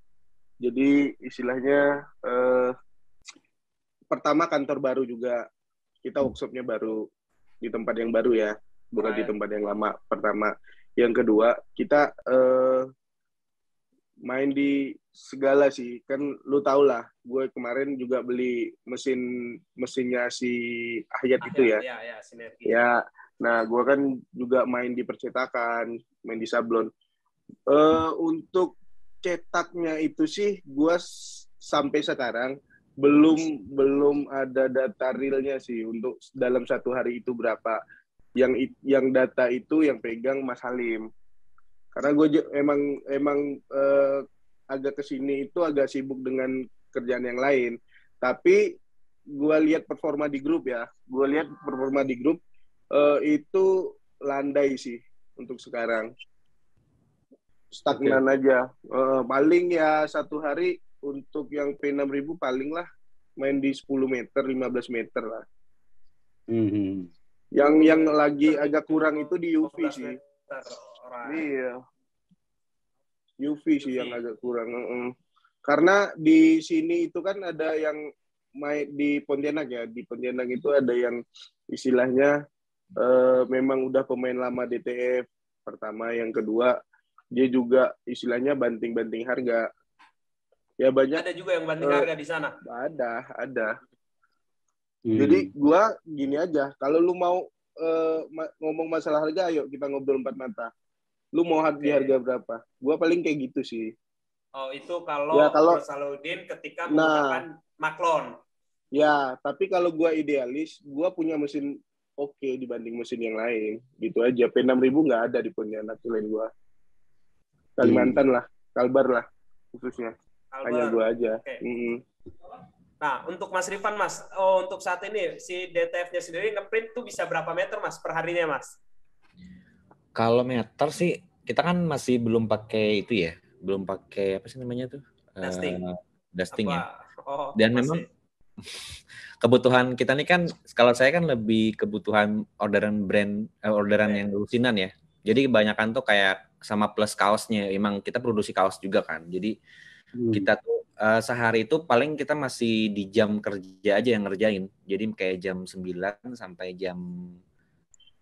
Jadi istilahnya pertama kantor baru juga, kita workshopnya baru di tempat yang baru ya, bukan di tempat yang lama. Pertama, yang kedua kita main di segala sih, kan lu tau lah, gue kemarin juga beli mesinnya si Ahyat itu ya. Ya, nah gue kan juga main di percetakan, main di sablon. Untuk cetaknya itu sih, gue sampai sekarang belum ada data realnya sih untuk dalam satu hari itu berapa. Yang data itu yang pegang Mas Halim. Karena gue emang agak kesini itu agak sibuk dengan kerjaan yang lain. Tapi gue lihat performa di grup ya. Gue lihat performa di grup itu landai sih untuk sekarang. Stagnan aja. Paling ya satu hari untuk yang P6000 paling lah main di 10 meter, 15 meter lah. Yang lagi agak kurang itu di UV 15 sih. meter. Alright. Iya. UV sih yang agak kurang. Karena di sini itu kan ada yang main di Pontianak ya. Di Pontianak itu ada yang istilahnya memang udah pemain lama DTF pertama, yang kedua dia juga istilahnya banting-banting harga. Ya banyak. Ada juga yang banting harga di sana. Ada. Jadi gua gini aja, kalau lu mau ngomong masalah harga, ayo kita ngobrol empat mata. Lu mau di harga berapa? Gua paling kayak gitu sih. Oh, itu kalau Bro Salahuddin ketika menggunakan Maklon. Ya, tapi kalau gua idealis, gua punya mesin oke dibanding mesin yang lain. Gitu aja. P6000 nggak ada di Pontianak selain gua. Kalimantan lah, Kalbar lah khususnya. Hanya gua aja. Okay. Nah, untuk Mas Rifan, Mas, untuk saat ini si DTF-nya sendiri ngeprint tuh bisa berapa meter, Mas, per harinya, Mas? Kalau meter sih kita kan masih belum pakai itu ya, belum pakai apa sih namanya tuh? Dusting ya. Dan memang kebutuhan kita nih kan, kalau saya kan lebih kebutuhan orderan yang lusinan ya. Jadi kebanyakan tuh kayak sama plus kaosnya, emang kita produksi kaos juga kan. Jadi kita tuh sehari itu paling kita masih di jam kerja aja yang ngerjain. Jadi kayak jam 9 sampai jam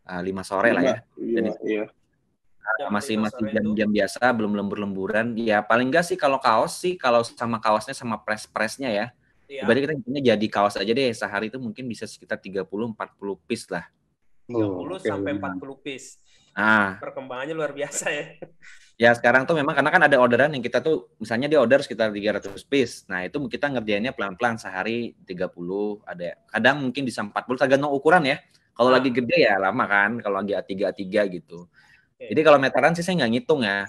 5 sore lah ya. Dan iya. Masih jam-jam biasa, belum lembur-lemburan. Ya paling enggak sih kalau kaos sih, kalau sama kaosnya sama press-pressnya ya. Berarti kita jadi kaos aja deh, sehari itu mungkin bisa sekitar 30-40 piece lah. 30 sampai 40 piece. Perkembangannya luar biasa ya. Ya sekarang tuh memang karena kan ada orderan yang kita tuh misalnya dia order sekitar 300 piece. Nah, itu kita ngerjainnya pelan-pelan sehari 30, ada kadang mungkin bisa 40 tergantung ukuran ya. Kalau lagi gede ya lama kan, kalau lagi A3 gitu. Jadi kalau meteran sih saya nggak ngitung ya.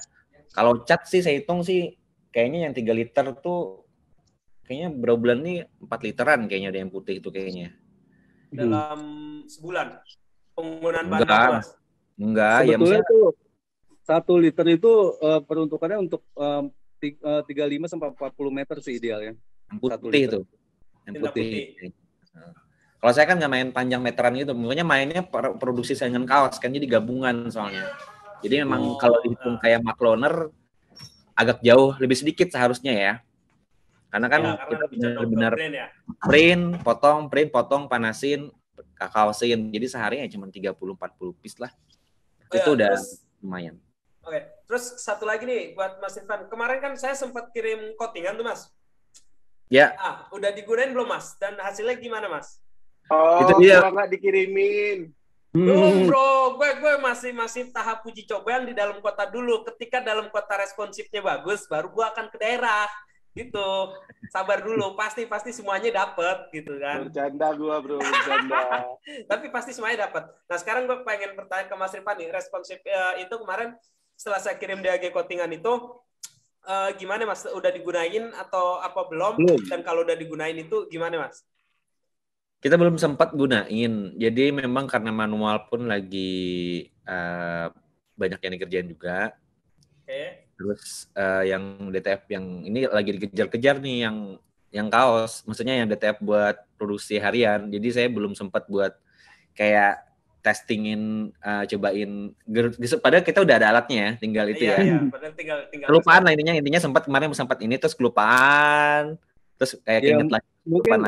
Kalau cat sih saya hitung sih kayaknya yang 3 liter tuh kayaknya berapa bulan nih 4 literan kayaknya ada yang putih itu kayaknya. Dalam sebulan penggunaan bahan baku, Mas? Enggak, sebetulnya ya, tuh 1 liter itu peruntukannya untuk 35 sampai 40 meter sih idealnya. Yang putih itu. Yang putih. Kalau saya kan nggak main panjang meteran gitu, makanya mainnya produksi saingan kaos kan, jadi gabungan soalnya. Jadi memang kalau dihitung kayak Makloner agak jauh lebih sedikit seharusnya ya. Karena kan kita benar-benar print, potong, panasin, kaosin. Jadi seharinya cuma 30-40 piece lah. Itu udah lumayan. Oke, terus satu lagi nih buat Mas Irfan. Kemarin kan saya sempat kirim coatingan tuh, Mas. Ya. Udah digunain belum, Mas? Dan hasilnya gimana, Mas? Itu dia nggak dikirimin. Belum, bro. Gue masih tahap uji coba yang di dalam kota dulu. Ketika dalam kota responsifnya bagus, baru gue akan ke daerah. Gitu. Sabar dulu. Pasti semuanya dapet gitu kan. Bercanda gue, bro. Bercanda. Tapi pasti semuanya dapet. Nah, sekarang gue pengen bertanya ke Mas Irfan nih. Responsif itu kemarin setelah saya kirim DAG coatingan itu, gimana, Mas? Udah digunain atau apa belum? Dan kalau udah digunain itu gimana, Mas? Kita belum sempat gunain. Jadi memang karena manual pun lagi banyak yang dikerjain juga. Terus yang DTF yang ini lagi dikejar-kejar nih yang kaos. Maksudnya yang DTF buat produksi harian. Jadi saya belum sempat buat kayak testingin, cobain. Padahal kita udah ada alatnya ya, tinggal itu ya. Iya, padahal tinggal kelupaan lah intinya kemarin sempat ini terus kelupaan. Terus kayak keinget lagi. Mungkin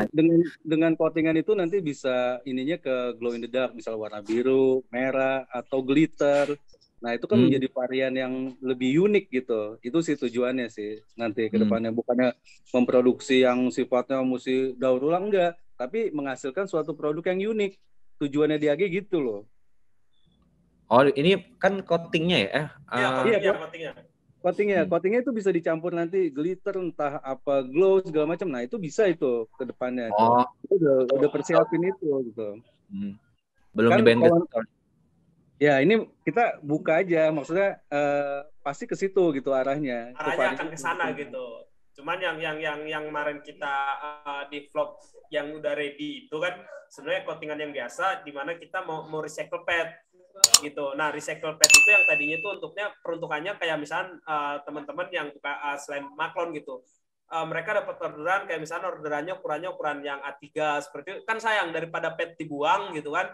dengan coatingan itu nanti bisa ininya ke glow in the dark, misal warna biru, merah, atau glitter. Nah itu kan menjadi varian yang lebih unik gitu. Itu sih tujuannya sih nanti ke depannya. Bukannya memproduksi yang sifatnya mesti daur ulang, enggak. Tapi menghasilkan suatu produk yang unik. Tujuannya di AG gitu loh. Oh ini kan coatingnya ya? Iya, coatingnya itu bisa dicampur nanti glitter, entah apa, glow, segala macam. Nah itu bisa itu ke depannya. Udah persiapin itu gitu. Belum kan nyobain ya ini kita buka aja, maksudnya pasti ke situ gitu arahnya. Arahnya akan ke sana gitu. Cuman yang kemarin kita di vlog yang udah ready itu kan sebenarnya coatingan yang biasa, di mana kita mau recycle pad gitu. Nah, recycle pad itu yang tadinya itu untuknya peruntukannya kayak misalnya teman-teman yang buka selain Maklon gitu. Mereka dapat orderan kayak misalnya orderannya ukuran yang A3 seperti itu. Kan sayang daripada pad dibuang gitu kan.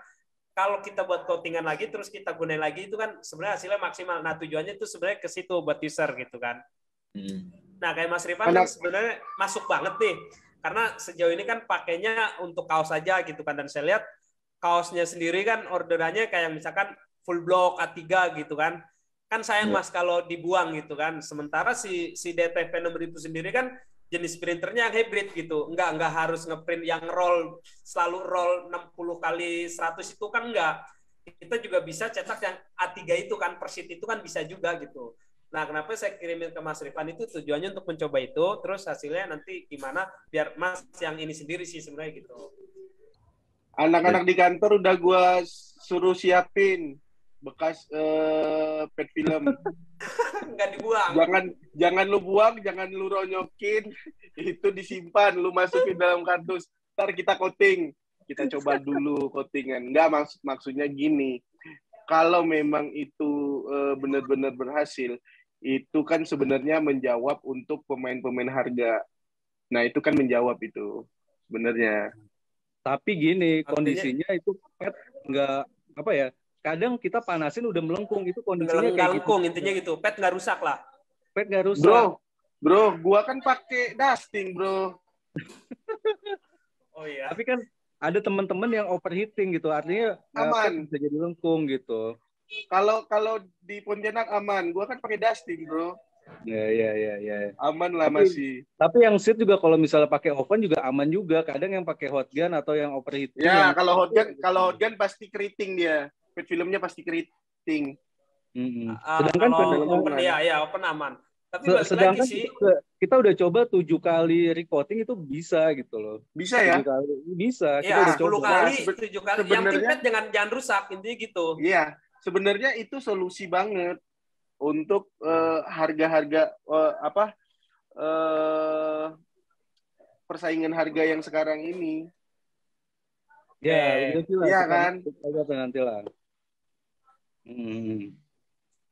kalau kita buat coatingan lagi terus kita gunain lagi itu kan sebenarnya hasilnya maksimal. Nah, tujuannya itu sebenarnya ke situ buat user gitu kan. Nah, kayak Mas Rifan kan sebenarnya masuk banget nih. Karena sejauh ini kan pakainya untuk kaos aja gitu kan, dan saya lihat kaosnya sendiri kan orderannya kayak misalkan full block A3 gitu kan. Kan sayang Mas kalau dibuang gitu kan. Sementara si DTV 6000 sendiri kan jenis printernya yang hybrid gitu. Enggak harus ngeprint yang selalu roll 60 kali 100 itu kan enggak. Kita juga bisa cetak yang A3 itu kan, per sheet itu kan bisa juga gitu. Nah, kenapa saya kirimin ke Mas Rifan itu tujuannya untuk mencoba itu, terus hasilnya nanti gimana biar Mas yang ini sendiri sih sebenarnya gitu. Anak-anak di kantor udah gua suruh siapin bekas pet film. Nggak dibuang. Jangan lu buang, jangan lu ronyokin, itu disimpan, lu masukin dalam kardus. Ntar kita coating, kita coba dulu coatingan. Enggak, maksudnya gini, kalau memang itu benar-benar berhasil, itu kan sebenarnya menjawab untuk pemain-pemain harga. Nah, itu kan menjawab itu sebenarnya. Tapi gini, kondisinya itu pet nggak apa ya? Kadang kita panasin udah melengkung, itu kondisinya kayak gitu. Intinya gitu, pet nggak rusak lah. Pet nggak rusak. Bro, gua kan pakai dusting, bro. Oh iya. Tapi kan ada teman-teman yang overheating gitu, artinya aman, bisa jadi lengkung gitu. Kalau di Pontianak aman, gua kan pakai dusting, bro. Ya. Aman lah masih. Tapi yang seat juga kalau misalnya pakai oven juga aman juga. Kadang yang pakai hot gun atau yang overheating. Ya, kalau hot gun pasti keriting dia. Pet filmnya pasti keriting. Sedangkan open open aman. Tapi sedangkan lagi sih, kita udah coba 7 kali recoating itu bisa gitu loh. Bisa ya? 7 kali bisa. Kita udah coba 10 kali, 7 kali. Yang pipet jangan rusak, intinya gitu. Iya, sebenarnya itu solusi banget untuk harga-harga persaingan harga yang sekarang ini. Ya, iya kan? Nanti lah.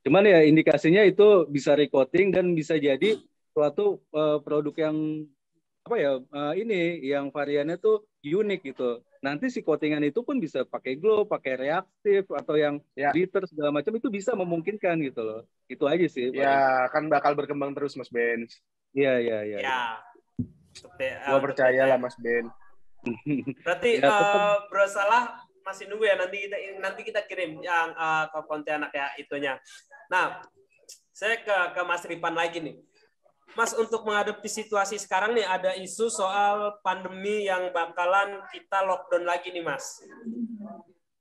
Cuman ya indikasinya itu bisa recoating dan bisa jadi suatu produk yang ini yang variannya tuh unik gitu. Nanti si coatingan itu pun bisa pakai glow, pakai reaktif atau yang glitter segala macam, itu bisa memungkinkan gitu loh. Itu aja sih. Ya, kan bakal berkembang terus Mas Ben. Iya. Gua percaya lah Mas Ben. Berarti Bro Salah masih nunggu ya, nanti kita kirim yang ke Pontianak ya itunya. Nah, saya ke Mas Rifan lagi nih. Mas, untuk menghadapi situasi sekarang nih ada isu soal pandemi yang bakalan kita lockdown lagi nih, Mas.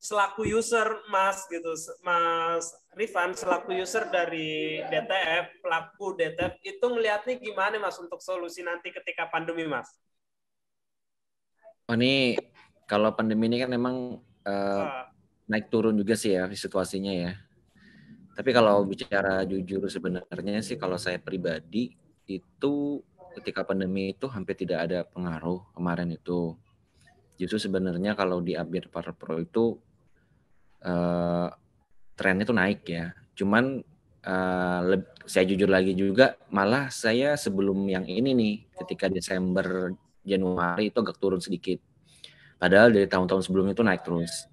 Selaku user Mas Rifan selaku user dari DTF, pelaku DTF itu ngelihatnya gimana Mas untuk solusi nanti ketika pandemi, Mas? Oh, ini kalau pandemi ini kan memang naik turun juga sih ya situasinya ya. Tapi kalau bicara jujur sebenarnya sih kalau saya pribadi itu ketika pandemi itu hampir tidak ada pengaruh kemarin itu. Justru sebenarnya kalau di update para pro itu trennya itu naik ya. Cuman saya jujur lagi juga malah saya sebelum yang ini nih ketika Desember Januari itu agak turun sedikit. Padahal dari tahun-tahun sebelumnya itu naik terus.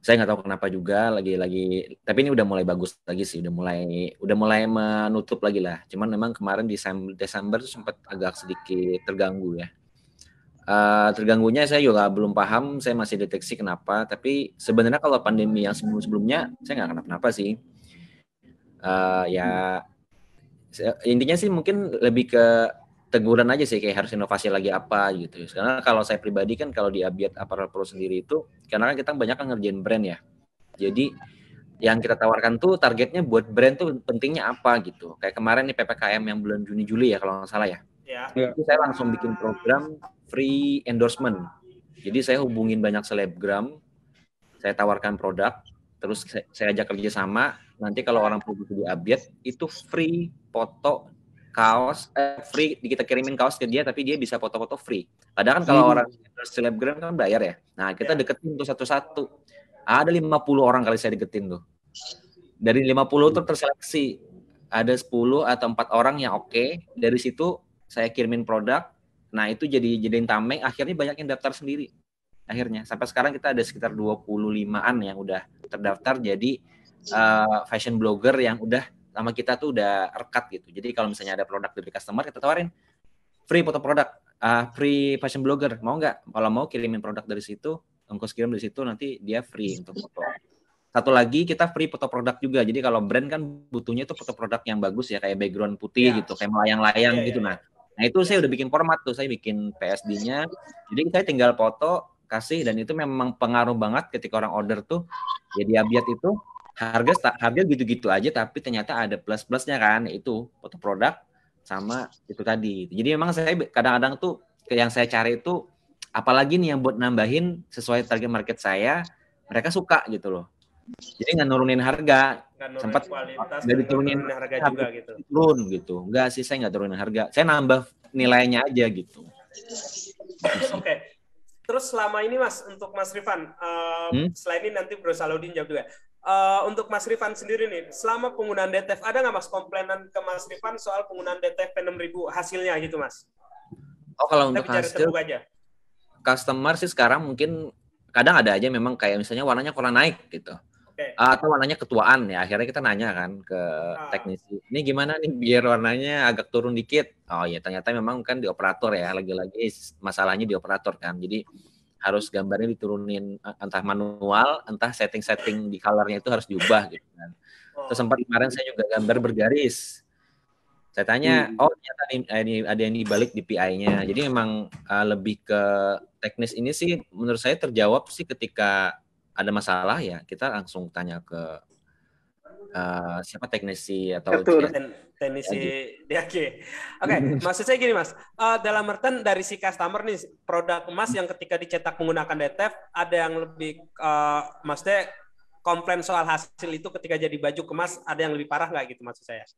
Saya nggak tahu kenapa juga lagi-lagi. Tapi ini udah mulai bagus lagi sih, udah mulai menutup lagi lah. Cuman memang kemarin di Desember tuh sempat agak sedikit terganggu ya. Terganggunya saya juga belum paham. Saya masih deteksi kenapa. Tapi sebenarnya kalau pandemi yang sebelum-sebelumnya saya nggak kenapa-napa sih. Intinya sih mungkin lebih ke teguran aja sih, kayak harus inovasi lagi apa gitu. Karena kalau saya pribadi kan kalau di Abjad Apparel Pro sendiri itu, karena kan kita banyak kan ngerjain brand ya. Jadi yang kita tawarkan tuh targetnya buat brand tuh pentingnya apa gitu. Kayak kemarin nih PPKM yang bulan Juni-Juli ya kalau nggak salah ya. Itu saya langsung bikin program free endorsement. Jadi saya hubungin banyak selebgram, saya tawarkan produk, terus saya ajak kerjasama. Nanti kalau orang produk di Abjad itu free foto kaos, free, kita kirimin kaos ke dia, tapi dia bisa foto-foto free. Padahal kan kalau orang selebgram kan bayar ya. Nah, kita deketin tuh satu-satu. Ada 50 orang kali saya deketin tuh. Dari 50 tuh terseleksi. Ada 10 atau 4 orang yang oke. Dari situ saya kirimin produk. Nah, itu jadiin tameng. Akhirnya banyak yang daftar sendiri. akhirnya. Sampai sekarang kita ada sekitar 25-an yang udah terdaftar jadi fashion blogger yang udah sama kita tuh udah rekat gitu. Jadi kalau misalnya ada produk dari customer, kita tawarin free foto produk, free fashion blogger, mau nggak? Kalau mau kirimin produk dari situ, ongkos kirim dari situ, nanti dia free untuk foto. Satu lagi kita free foto produk juga. Jadi kalau brand kan butuhnya itu foto produk yang bagus ya, kayak background putih gitu, kayak melayang-layang gitu. Nah itu saya udah bikin format tuh, saya bikin PSD-nya. Jadi saya tinggal foto, kasih, dan itu memang pengaruh banget ketika orang order tuh. Ya di Abiat itu harga gitu-gitu aja, tapi ternyata ada plus-plusnya kan, itu foto produk sama itu tadi. Jadi memang saya kadang-kadang tuh yang saya cari itu apalagi nih yang buat nambahin sesuai target market saya, mereka suka gitu loh. Jadi nggak nurunin harga, sempat nggak diturunin harga juga gitu. Turun gitu, enggak sih, saya nggak turunin harga, saya nambah nilainya aja gitu. Oke. Terus selama ini Mas, untuk Mas Rifan, selain ini nanti Bro Salahuddin jawab juga. Untuk Mas Rifan sendiri nih, selama penggunaan DTF ada nggak Mas komplainan ke Mas Rifan soal penggunaan DTF P6000 hasilnya gitu Mas? Oh kalau untuk hasil customer sih sekarang mungkin kadang ada aja memang kayak misalnya warnanya kurang naik gitu. Atau warnanya ketuaan ya, akhirnya kita nanya kan ke teknisi, ini gimana nih biar warnanya agak turun dikit. Oh ya ternyata memang kan di operator ya, lagi-lagi masalahnya di operator kan, jadi harus gambarnya diturunin entah manual, entah setting-setting di colornya itu harus diubah gitu kan. Terus sempat kemarin saya juga gambar bergaris, saya tanya, oh ternyata ini ada yang dibalik DPI-nya. Jadi memang lebih ke teknis ini sih menurut saya terjawab sih ketika ada masalah ya kita langsung tanya ke siapa teknisi atau teknisi DAG. Oke, maksud saya gini Mas, dalam artian dari si customer nih produk emas yang ketika dicetak menggunakan DTF ada yang lebih maksudnya komplain soal hasil itu ketika jadi baju kemas ada yang lebih parah nggak gitu maksud saya?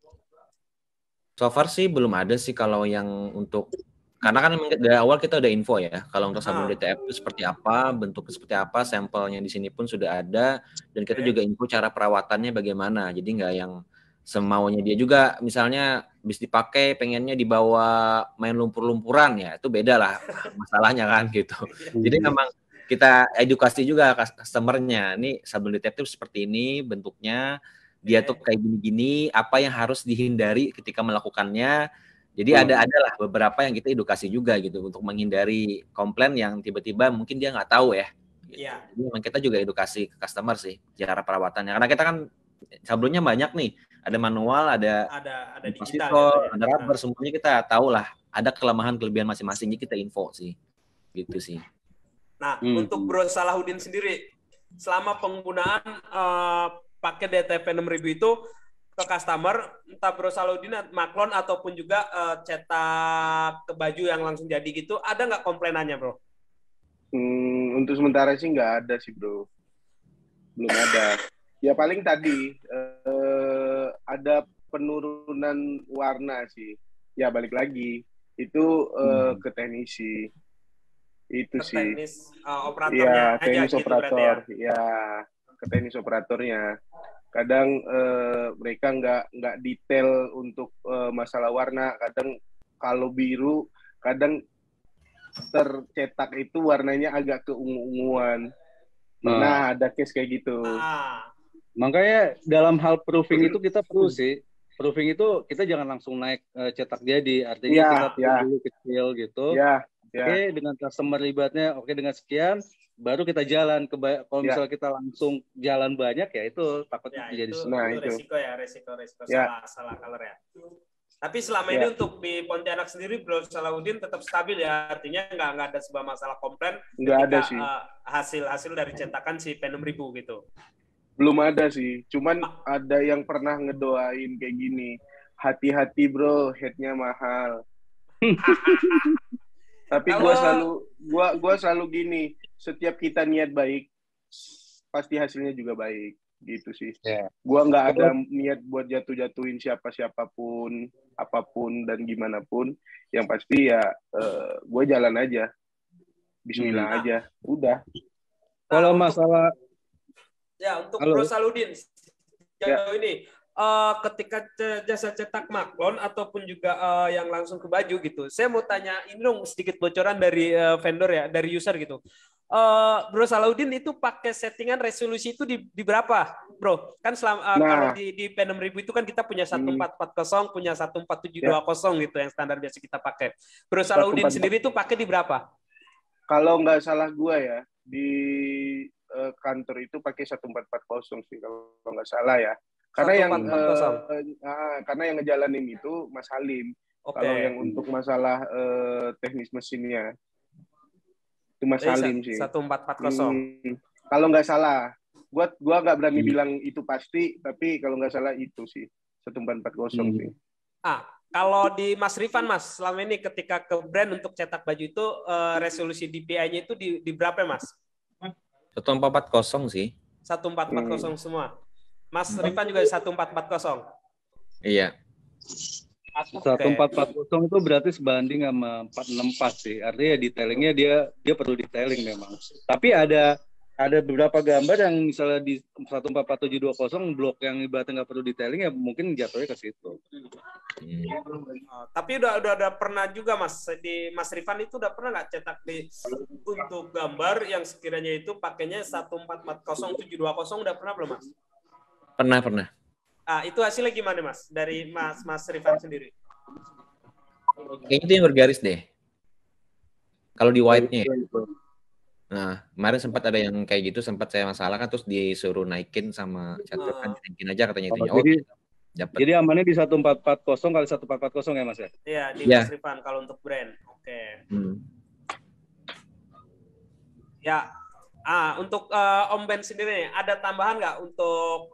So far sih belum ada sih kalau yang untuk, karena kan dari awal kita udah info ya, kalau untuk sabun DTF itu seperti apa, bentuknya seperti apa, sampelnya di sini pun sudah ada, dan kita juga info cara perawatannya bagaimana. Jadi nggak yang semaunya dia juga, misalnya habis dipakai pengennya dibawa main lumpur-lumpuran ya, itu beda lah masalahnya kan gitu. Jadi memang kita edukasi juga customernya, nih sabun DTF itu seperti ini bentuknya, dia tuh kayak gini-gini, apa yang harus dihindari ketika melakukannya. Jadi adalah beberapa yang kita edukasi juga gitu untuk menghindari komplain yang tiba-tiba mungkin dia nggak tahu ya. Gitu. Jadi memang kita juga edukasi ke customer sih cara perawatannya. Karena kita kan sabunnya banyak nih, ada manual, ada digital, ada rubber, semuanya kita tahu lah. Ada kelemahan-kelebihan masing-masingnya kita info sih, gitu sih. Nah, untuk Bro Salahuddin sendiri, selama penggunaan pakai DTF P6000 itu ke customer, entah Bro Salahuddin, maklon ataupun juga cetak ke baju yang langsung jadi gitu, ada nggak komplainannya Bro? Untuk sementara sih nggak ada sih Bro, belum ada. Ya paling tadi ada penurunan warna sih. Ya balik lagi itu ke teknisi. Itu ke sih. Teknis operatornya. Iya, teknis operator. Ya, ke teknis operatornya. Kadang mereka nggak detail untuk masalah warna. Kadang kalau biru, kadang tercetak itu warnanya agak keungu-unguan. Nah, ada case kayak gitu. Makanya dalam hal proofing itu kita perlu sih. Proofing itu kita jangan langsung naik cetak jadi. Artinya kita dulu kecil gitu. Oke, dengan customer libatnya, oke dengan sekian, baru kita jalan. Kalau misalnya kita langsung jalan banyak ya itu takutnya jadi resiko salah color ya. Tapi selama ini untuk di Pontianak sendiri, Bro Salahuddin tetap stabil ya, artinya nggak ada sebuah masalah komplain ketika hasil dari cetakan si P6000 gitu. Belum ada sih, cuman ada yang pernah ngedoain kayak gini, hati-hati bro, headnya mahal. Tapi gua selalu gini, setiap kita niat baik, pasti hasilnya juga baik, gitu sih. Gua nggak ada niat buat jatuh-jatuhin siapapun, apapun dan gimana pun. Yang pasti ya, gua jalan aja, Bismillah aja, udah. Kalau masalah untuk Bro Salahuddin jauh ini ketika jasa cetak maklon ataupun juga yang langsung ke baju gitu, saya mau tanya ini dong sedikit bocoran dari vendor ya, dari user gitu. Bro Salahuddin itu pakai settingan resolusi itu di berapa, Bro? Kan kalau di P6000 itu kan kita punya 1440, punya 14720 gitu yang standar biasa kita pakai. Bro Salahuddin sendiri itu pakai di berapa? Kalau nggak salah gua ya, di kantor itu pakai 1440 sih kalau nggak salah ya. Karena karena yang ngejalanin itu Mas Halim. Okay. Kalau yang untuk masalah teknis mesinnya itu Mas Halim sih. 1440. Kalau nggak salah, gua nggak berani bilang itu pasti, tapi kalau nggak salah itu sih 1440 sih. Kalau di Mas Rifan, Mas, selama ini ketika ke brand untuk cetak baju itu resolusi DPI-nya itu di berapa, Mas? 1440 sih. 1440 semua. Mas Rifan juga 1440. Iya. 1440 itu berarti sebanding sama 464 sih. Artinya detailingnya dia perlu detailing memang. Tapi ada beberapa gambar yang misalnya di 144720 blok yang ibaratnya nggak perlu detailing ya mungkin jatuhnya ke situ. Tapi udah pernah juga Mas di Mas Rifan itu udah pernah nggak cetak untuk gambar yang sekiranya itu pakainya 1440-720 udah pernah belum Mas? Pernah. Itu hasilnya gimana Mas dari Mas Rifan sendiri? Kayaknya itu yang bergaris deh. Kalau di white-nya. Nah, kemarin sempat ada yang kayak gitu, sempat saya masalah kan, terus disuruh naikin sama catur kan, naikin aja katanya itu. Jadi amannya di 1440 kali 1440 ya Mas ya? Iya, di Mas Rifan kalau untuk brand. Oke. Ya, untuk Om Ben sendiri ada tambahan nggak untuk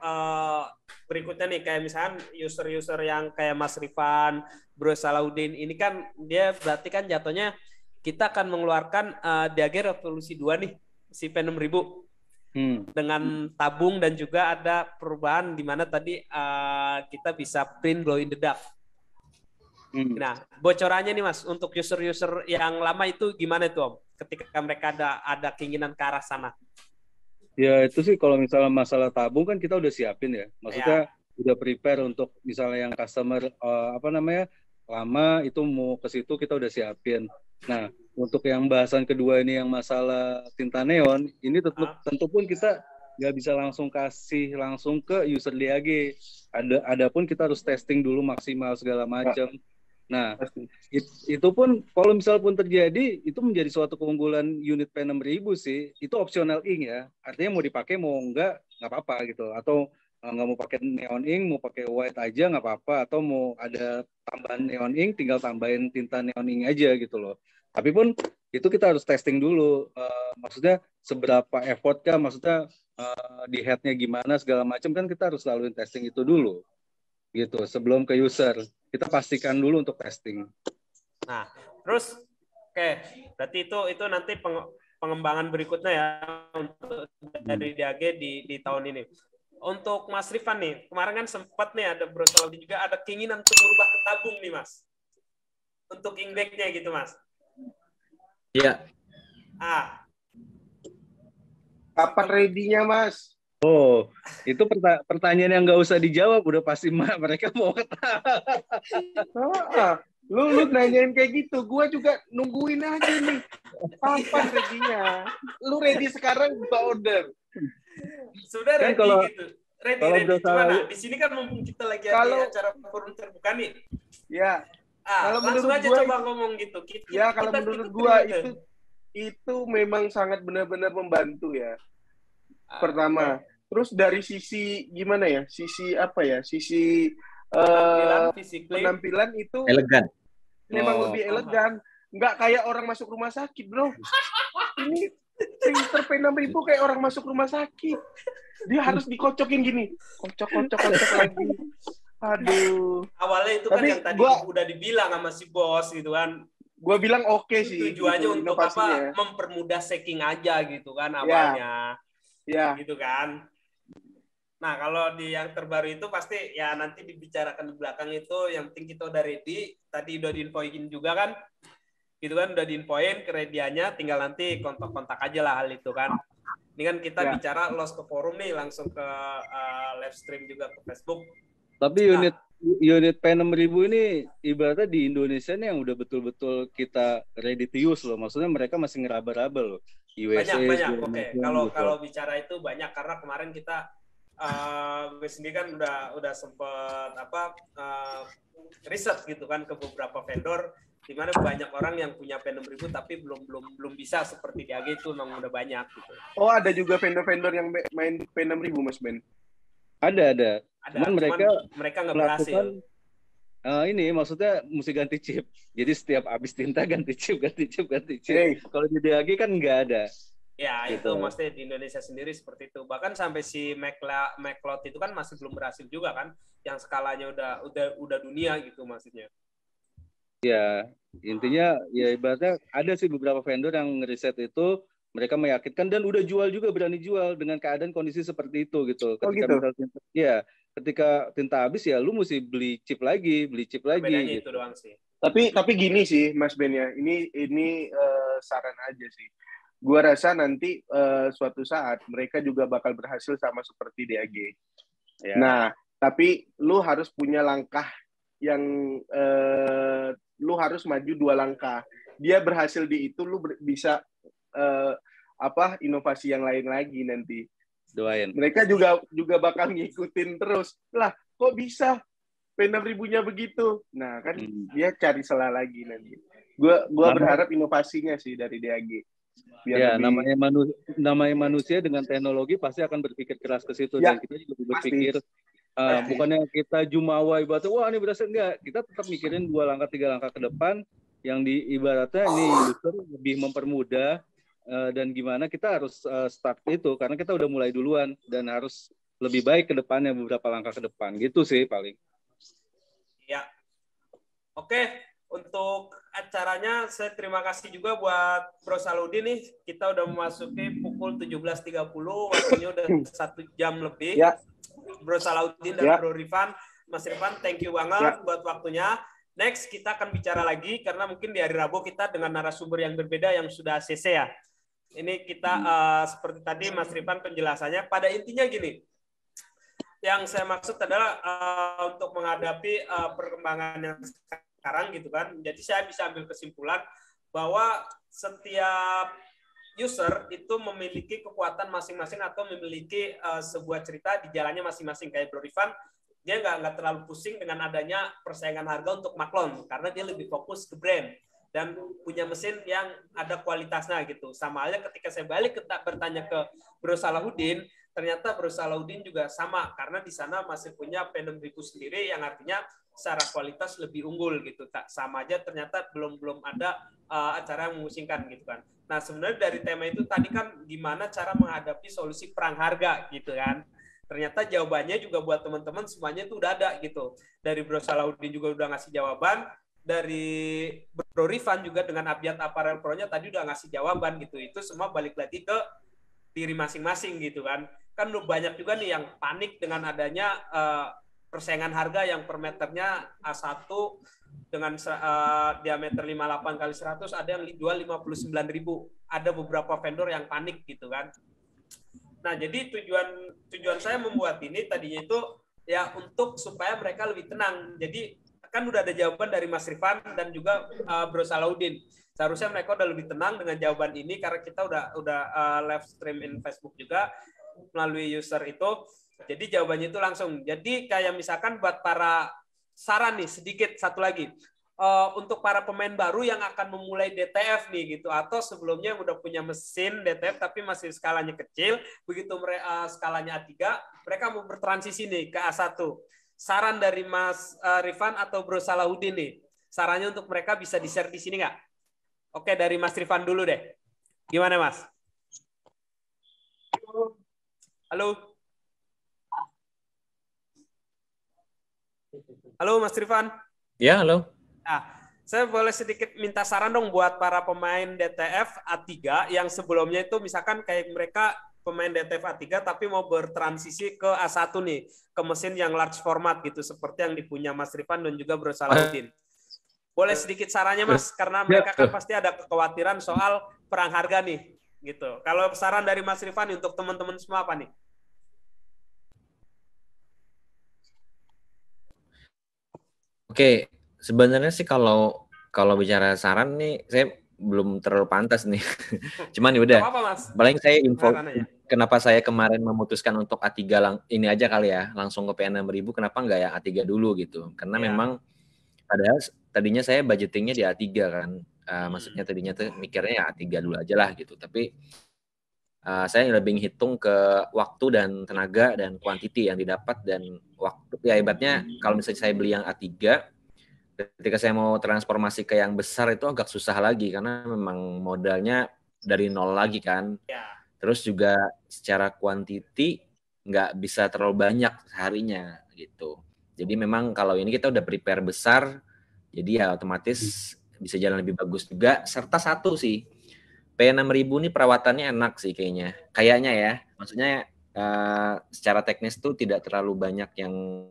berikutnya nih, kayak misalnya user-user yang kayak Mas Rifan, Bro Salahuddin, ini kan dia berarti kan jatuhnya kita akan mengeluarkan Diage Revolusi 2 nih, si P6000 dengan tabung dan juga ada perubahan di mana tadi kita bisa print glow in the dark. Nah, bocorannya nih Mas, untuk user-user yang lama itu gimana tuh Om? Ketika mereka ada keinginan ke arah sana. Ya itu sih kalau misalnya masalah tabung kan kita udah siapin ya. Maksudnya udah prepare untuk misalnya yang customer lama itu mau ke situ kita udah siapin. Nah, untuk yang bahasan kedua ini yang masalah tinta neon, ini tentu pun kita nggak bisa langsung kasih langsung ke user Diage. Adapun kita harus testing dulu maksimal segala macam. Nah, itu pun kalau misal pun terjadi, itu menjadi suatu keunggulan unit P6000 sih. Itu optional ink ya. Artinya mau dipakai mau nggak apa-apa gitu. Atau nggak mau pakai neon ink, mau pakai white aja nggak apa-apa. Atau mau ada tambahan neon ink, tinggal tambahin tinta neon ink aja gitu loh. Tapi pun itu kita harus testing dulu. Maksudnya seberapa effort kah? Maksudnya di headnya gimana segala macam kan kita harus laluin testing itu dulu. Gitu sebelum ke user. Kita pastikan dulu untuk testing. Nah, terus berarti itu nanti pengembangan berikutnya ya untuk dari Diage di tahun ini. Untuk Mas Rifan nih, kemarin kan sempat nih ada Bro Salahuddin juga ada keinginan untuk merubah ke tabung nih Mas. Untuk inkback-nya gitu Mas. Iya. Kapan ready-nya Mas? Oh, itu pertanyaan yang nggak usah dijawab, udah pasti mereka mau ketawa. Lu nanyain kayak gitu, gua juga nungguin aja nih. Kapan ready-nya? Lu ready sekarang, gua order. Sudah kan ready gitu. Ready. Gimana? Di sini kan mumpung kita lagi ada acara forum terbuka nih. Ya. Kalau langsung aja gua, coba ngomong gitu. Kalau menurut gua itu memang sangat benar-benar membantu ya. Pertama, terus dari sisi gimana ya? Sisi apa ya? Sisi penampilan itu elegan. Memang lebih elegan. Nggak kayak orang masuk rumah sakit, Bro. Ini printer P6000 kayak orang masuk rumah sakit. Dia harus dikocokin gini. Kocok lagi. Aduh. Awalnya itu kan yang tadi udah dibilang sama si bos gitu kan. Gue bilang oke sih. Tujuannya untuk apa? Mempermudah checking aja gitu kan awalnya. Ya. Gitu kan. Nah, kalau di yang terbaru itu pasti ya nanti dibicarakan di belakang itu, yang penting kita udah ready. Tadi udah diinfoin juga kan. Gitu kan, udah diinfoin kerediannya, tinggal nanti kontak-kontak aja lah hal itu kan. Ini kan kita bicara los ke forum nih, langsung ke live stream juga ke Facebook. Tapi unit P6000 ini ibaratnya di Indonesia nih yang udah betul-betul kita ready to use loh. Maksudnya mereka masih ngeraba-raba loh. USA Banyak. segala Oke, macam gitu. kalau bicara itu banyak karena kemarin kita gue sendiri kan udah sempet riset gitu kan ke beberapa vendor di mana banyak orang yang punya P6000 tapi belum bisa seperti DAG itu memang udah banyak gitu. Oh, ada juga vendor-vendor yang main P6000 Mas Ben. Ada. Cuman mereka nggak berhasil. Ini maksudnya mesti ganti chip. Jadi setiap habis tinta ganti chip. Hey. Kalau di DAG kan nggak ada. Ya, gitu. itu maksudnya di Indonesia sendiri seperti itu. Bahkan sampai si MacLeod itu kan masih belum berhasil juga kan, yang skalanya udah dunia gitu maksudnya. Ya, intinya ya ibaratnya ada sih beberapa vendor yang ngeriset itu, mereka meyakinkan dan udah jual juga, berani jual dengan keadaan kondisi seperti itu gitu. Ketika ketika tinta habis ya lu mesti beli chip lagi. Bedanya gitu. itu doang sih. Tapi gini sih Mas Ben ya, ini saran aja sih. Gua rasa nanti suatu saat mereka juga bakal berhasil sama seperti DAG. Ya. Nah, tapi lu harus punya langkah yang lu harus maju 2 langkah. Dia berhasil di itu, lu bisa inovasi yang lain lagi nanti. Doain. Mereka juga bakal ngikutin terus. Lah, kok bisa P6000-nya begitu? Nah, kan dia cari celah lagi nanti. Gua berharap inovasinya sih dari DAG. Biar namanya manusia dengan teknologi pasti akan berpikir keras ke situ, dan kita juga berpikir bukannya kita jumawa ibaratnya wah ini berhasil, enggak, kita tetap mikirin 2 langkah 3 langkah ke depan yang di ibaratnya ini user lebih mempermudah dan gimana kita harus start itu karena kita udah mulai duluan dan harus lebih baik ke depannya beberapa langkah ke depan gitu sih paling. Ya. Oke. Untuk acaranya, saya terima kasih juga buat Bro Salahuddin nih. Kita udah memasuki pukul 17.30, waktunya udah 1 jam lebih. Ya. Bro Salahuddin dan Bro Rifan. Mas Rifan, thank you banget buat waktunya. Next, kita akan bicara lagi, karena mungkin di hari Rabu kita dengan narasumber yang berbeda yang sudah ACC ya. Ini kita, seperti tadi Mas Rifan penjelasannya, pada intinya gini, yang saya maksud adalah untuk menghadapi perkembangan yang sekarang gitu kan. Jadi saya bisa ambil kesimpulan bahwa setiap user itu memiliki kekuatan masing-masing atau memiliki sebuah cerita di jalannya masing-masing. Kayak Bro Rifan, dia nggak terlalu pusing dengan adanya persaingan harga untuk Maclon karena dia lebih fokus ke brand dan punya mesin yang ada kualitasnya gitu. Sama aja ketika saya balik bertanya ke Bro Salahuddin, ternyata Bro Salahuddin juga sama karena di sana masih punya P6000 sendiri yang artinya secara kualitas lebih unggul gitu. Tak sama aja ternyata belum ada acara yang memusingkan gitu kan. Nah, sebenarnya dari tema itu tadi kan gimana cara menghadapi solusi perang harga gitu kan. Ternyata jawabannya juga buat teman-teman semuanya itu udah ada gitu. Dari Bro Salahuddin juga udah ngasih jawaban, dari Bro Rifan juga dengan Abjad Apparel Pro-nya tadi udah ngasih jawaban gitu. Itu semua balik lagi ke diri masing-masing gitu kan. Kan banyak juga nih yang panik dengan adanya persaingan harga yang per meternya A1 dengan diameter 58 kali 100, ada yang jual 59.000. Ada beberapa vendor yang panik gitu kan. Nah, jadi tujuan saya membuat ini tadinya itu ya untuk supaya mereka lebih tenang. Jadi kan udah ada jawaban dari Mas Rifan dan juga Bro Salahuddin. Seharusnya mereka udah lebih tenang dengan jawaban ini karena kita udah live stream in Facebook juga melalui user itu. Jadi jawabannya itu langsung. Jadi kayak misalkan buat para saran nih sedikit satu lagi. Untuk para pemain baru yang akan memulai DTF nih gitu, atau sebelumnya yang udah punya mesin DTF tapi masih skalanya kecil, begitu skalanya A3, mereka mau bertransisi nih ke A1. Saran dari Mas Rifan atau Bro Salahuddin nih, sarannya untuk mereka bisa di-share di sini nggak? Oke, dari Mas Rifan dulu deh. Gimana Mas? Halo? Halo Mas Rifan? Ya, halo. Nah, saya boleh sedikit minta saran dong buat para pemain DTF A3 yang sebelumnya itu misalkan kayak mereka pemain DTF A3 tapi mau bertransisi ke A1 nih, ke mesin yang large format gitu, seperti yang dipunya Mas Rifan dan juga Bro Salahuddin. Boleh sedikit sarannya Mas, karena mereka kan pasti ada kekhawatiran soal perang harga nih, gitu. Kalau saran dari Mas Rifan untuk teman-teman semua apa nih? Oke, sebenarnya sih kalau bicara saran nih, saya belum terlalu pantas nih. Cuman ya udah. Gak apa-apa, Mas. Paling saya info Saran aja. kenapa saya kemarin memutuskan untuk A3 ini aja kali ya, langsung ke PN6000, kenapa nggak ya A3 dulu gitu. Karena Iya. memang padahal tadinya saya budgetingnya di A3 kan. Maksudnya tadinya tuh mikirnya ya A3 dulu aja lah gitu. Tapi saya lebih hitung ke waktu dan tenaga dan quantity yang didapat dan waktu. Ya hebatnya kalau misalnya saya beli yang A3, ketika saya mau transformasi ke yang besar itu agak susah lagi karena memang modalnya dari nol lagi kan. Ya. Terus juga secara quantity nggak bisa terlalu banyak seharinya gitu. Jadi memang kalau ini kita udah prepare besar, jadi ya otomatis bisa jalan lebih bagus juga. Serta satu sih, P6000 ini perawatannya enak sih kayaknya. Kayaknya ya, maksudnya secara teknis tuh tidak terlalu banyak yang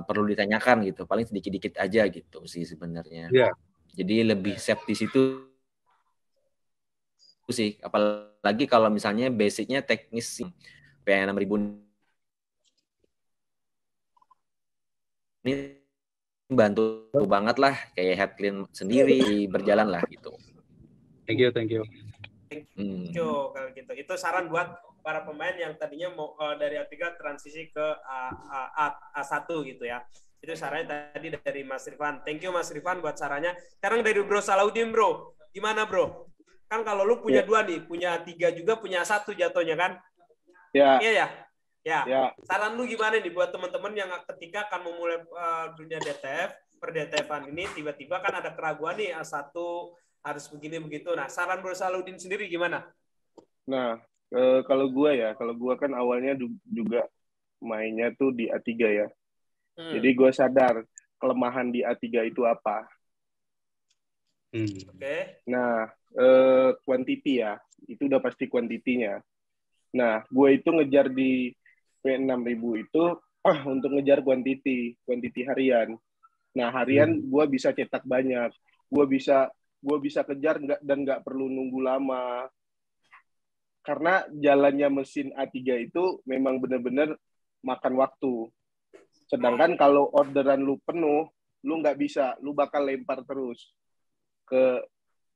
perlu ditanyakan gitu, paling sedikit-dikit aja gitu sih sebenarnya. Iya. Jadi lebih safe di situ sih, apalagi kalau misalnya basicnya teknis P6000 ini bantu banget lah, kayak headclean sendiri berjalan lah gitu. Thank you. Thank you kalau gitu. Itu saran buat para pemain yang tadinya mau dari A3 transisi ke A1 gitu ya. Itu sarannya tadi dari Mas Rifan. Thank you Mas Rifan buat sarannya. Sekarang dari Bro Salahuddin, Bro. Gimana, Bro? Kan kalau lu punya dua nih, punya A3 juga, punya A1 jatuhnya kan? Ya. Iya ya? Ya. Ya. Saran lu gimana nih buat teman-teman yang ketika akan memulai dunia DTF, per DTF-an ini tiba-tiba kan ada keraguan nih A1 harus begini begitu. Nah, saran Bro Salahuddin sendiri gimana? Nah, kalau gue kan awalnya juga mainnya tuh di A3 ya. Jadi gue sadar kelemahan di A3 itu apa. Oke. Nah, quantity ya, itu udah pasti kuantitinya. Nah, gue itu ngejar di P6000 itu untuk ngejar quantity harian. Nah, harian gue bisa cetak banyak, gue bisa kejar dan nggak perlu nunggu lama. Karena jalannya mesin A3 itu memang benar-benar makan waktu. Sedangkan kalau orderan lu penuh, lu nggak bisa, lu bakal lempar terus ke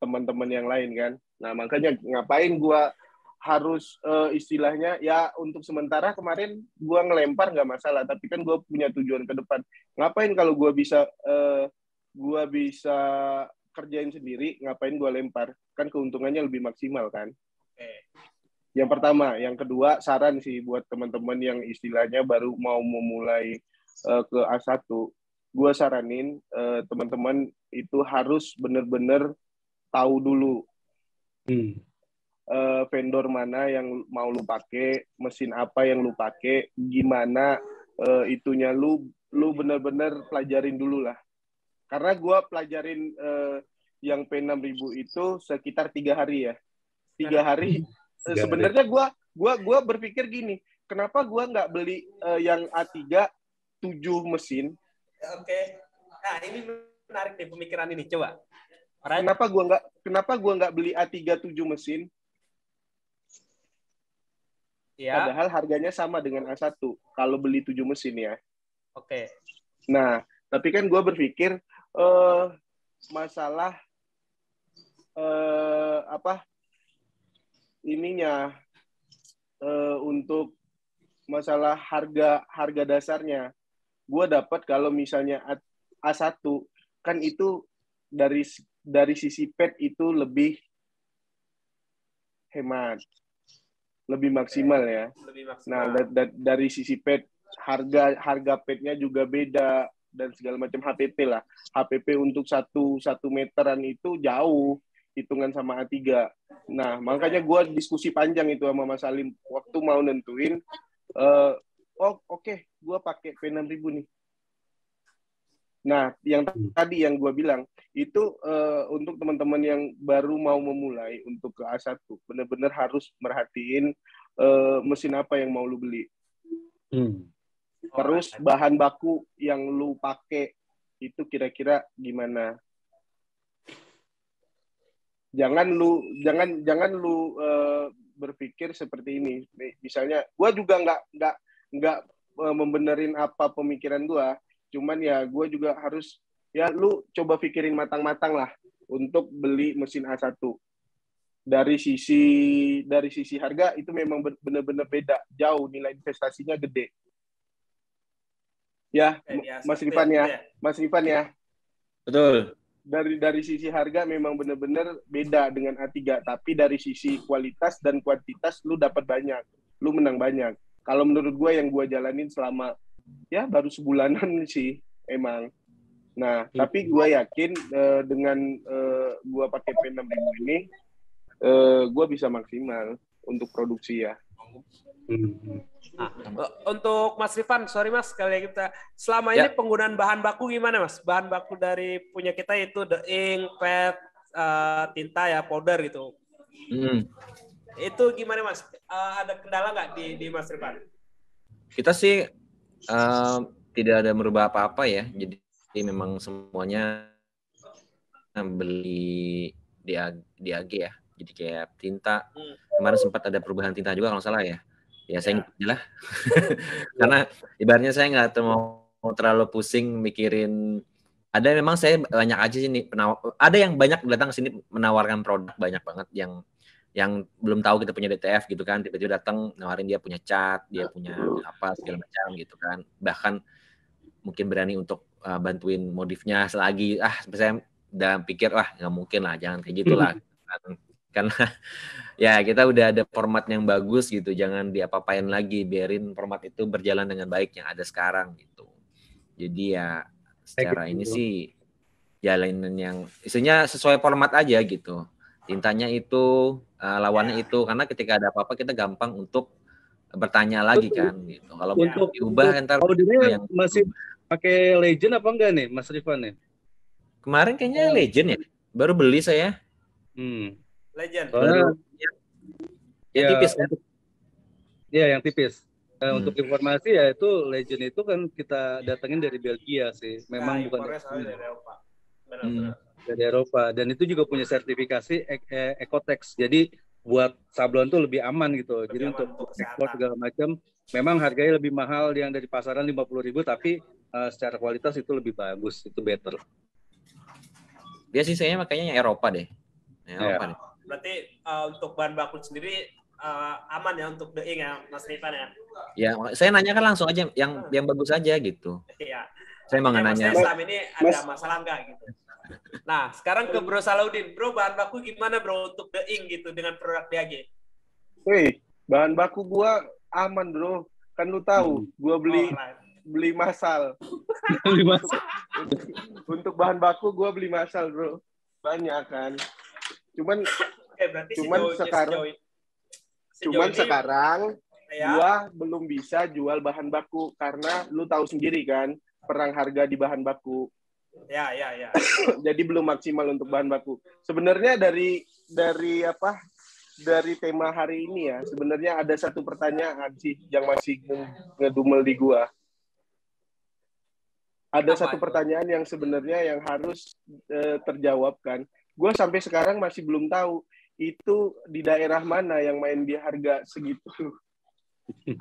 teman-teman yang lain kan. Nah, makanya ngapain gua harus istilahnya ya untuk sementara kemarin gua ngelempar nggak masalah, tapi kan gua punya tujuan ke depan. Ngapain kalau gua bisa kerjain sendiri, ngapain gua lempar? Kan keuntungannya lebih maksimal kan. Yang pertama, yang kedua saran sih buat teman-teman yang istilahnya baru mau memulai ke A1, gue saranin teman-teman itu harus benar-benar tahu dulu vendor mana yang mau lu pakai, mesin apa yang lu pakai, gimana itunya lu benar-benar pelajarin dulu lah. Karena gue pelajarin yang P6000 itu sekitar 3 hari ya. 3 hari. Sebenarnya gue berpikir gini, kenapa gue nggak beli yang A3 7 mesin? Oke. Nah, ini menarik nih pemikiran ini. Coba. Alright. Kenapa gua nggak beli A3 7 mesin? Ya. Padahal harganya sama dengan A1 kalau beli 7 mesin ya. Oke. Nah, tapi kan gue berpikir masalah ininya untuk masalah harga dasarnya. Gue dapat kalau misalnya A1 kan itu dari sisi pet itu lebih hemat, lebih maksimal ya. Lebih maksimal. Nah, dari sisi pet harga petnya juga beda dan segala macam HPP lah. HPP untuk satu meteran itu jauh hitungan sama A3. Nah, makanya gue diskusi panjang itu sama Mas Salim waktu mau nentuin. Oke, gue pakai P6000 nih. Nah, yang tadi yang gue bilang itu untuk teman-teman yang baru mau memulai untuk ke A1, benar-benar harus merhatiin mesin apa yang mau lu beli. Terus bahan baku yang lu pakai itu kira-kira gimana? Jangan lu berpikir seperti ini. Misalnya, gue juga nggak membenerin apa pemikiran gue. Cuman ya gue juga harus ya lu coba pikirin matang-matang lah untuk beli mesin A1. Dari sisi harga itu memang benar-benar beda, jauh, nilai investasinya gede. Ya, Mas Rifan ya. Mas Rifan ya. Betul. Dari sisi harga memang benar-benar beda dengan A3, tapi dari sisi kualitas dan kuantitas lu dapat banyak, lu menang banyak. Kalau menurut gue yang gue jalanin selama ya baru sebulanan sih emang. Nah, tapi gue yakin dengan gue pakai P6000 ini, gue bisa maksimal untuk produksi ya. Nah, untuk Mas Rifan, sorry Mas, kali kita selama ini penggunaan bahan baku gimana Mas? Bahan baku dari punya kita itu the ink, pad, tinta ya, powder gitu. Itu gimana Mas? Ada kendala nggak di Mas Rifan? Kita sih tidak ada merubah apa-apa ya. Jadi memang semuanya beli di AG ya. Jadi kayak tinta. Kemarin sempat ada perubahan tinta juga kalau salah ya. Ya saya ngikutin lah. Karena ibaratnya saya nggak mau terlalu pusing mikirin. Ada memang saya banyak aja sini ada yang banyak datang ke sini menawarkan produk banyak banget yang belum tahu kita punya DTF gitu kan, tiba-tiba datang nawarin dia punya cat, dia punya apa segala macam gitu kan. Bahkan mungkin berani untuk bantuin modifnya selagi saya udah pikir nggak mungkin lah, jangan kayak gitulah. Karena ya kita udah ada format yang bagus gitu, jangan diapa-apain lagi, biarin format itu berjalan dengan baik yang ada sekarang gitu. Jadi ya secara ini sih jalanin yang isinya sesuai format aja gitu, tintanya itu lawannya itu, karena ketika ada apa-apa kita gampang untuk bertanya lagi kan gitu. Kalau untuk diubah ntar yang masih pakai Legend apa enggak nih Mas Rifan nih? Kemarin kayaknya Legend ya, baru beli saya. Legend. Yang tipis kan? Iya, yang tipis. Untuk informasi ya itu Legend itu kan kita datengin dari Belgia sih. Memang bukan dari Eropa. Dari Eropa, dan itu juga punya sertifikasi Ecotex. Jadi buat sablon tuh lebih aman gitu. Jadi untuk ekspor segala macam memang harganya lebih mahal yang dari pasaran 50.000, tapi secara kualitas itu lebih bagus, itu better. Dia sih saya makanya yang Eropa deh. Eropa deh. Berarti untuk bahan baku sendiri aman ya untuk the ink ya Mas Rifan ya? Ya, saya nanya kan langsung aja yang bagus aja gitu. Iya. Saya mau nanya. Selama ini ada masalah nggak gitu? Nah, sekarang ke Bro Salahuddin. Bro, bahan baku gimana Bro untuk the ink gitu dengan produk DAG? Bahan baku gua aman Bro. Kan lu tahu, gua beli massal. Untuk bahan baku gua beli massal Bro. Banyak kan. Cuman sekarang gua belum bisa jual bahan baku karena lu tahu sendiri kan perang harga di bahan baku. Ya. Jadi belum maksimal untuk bahan baku. Sebenarnya dari tema hari ini ya, sebenarnya ada satu pertanyaan sih yang masih ngedumel di gua. Ada satu pertanyaan yang sebenarnya yang harus terjawabkan. Gua sampai sekarang masih belum tahu itu di daerah mana yang main di harga segitu.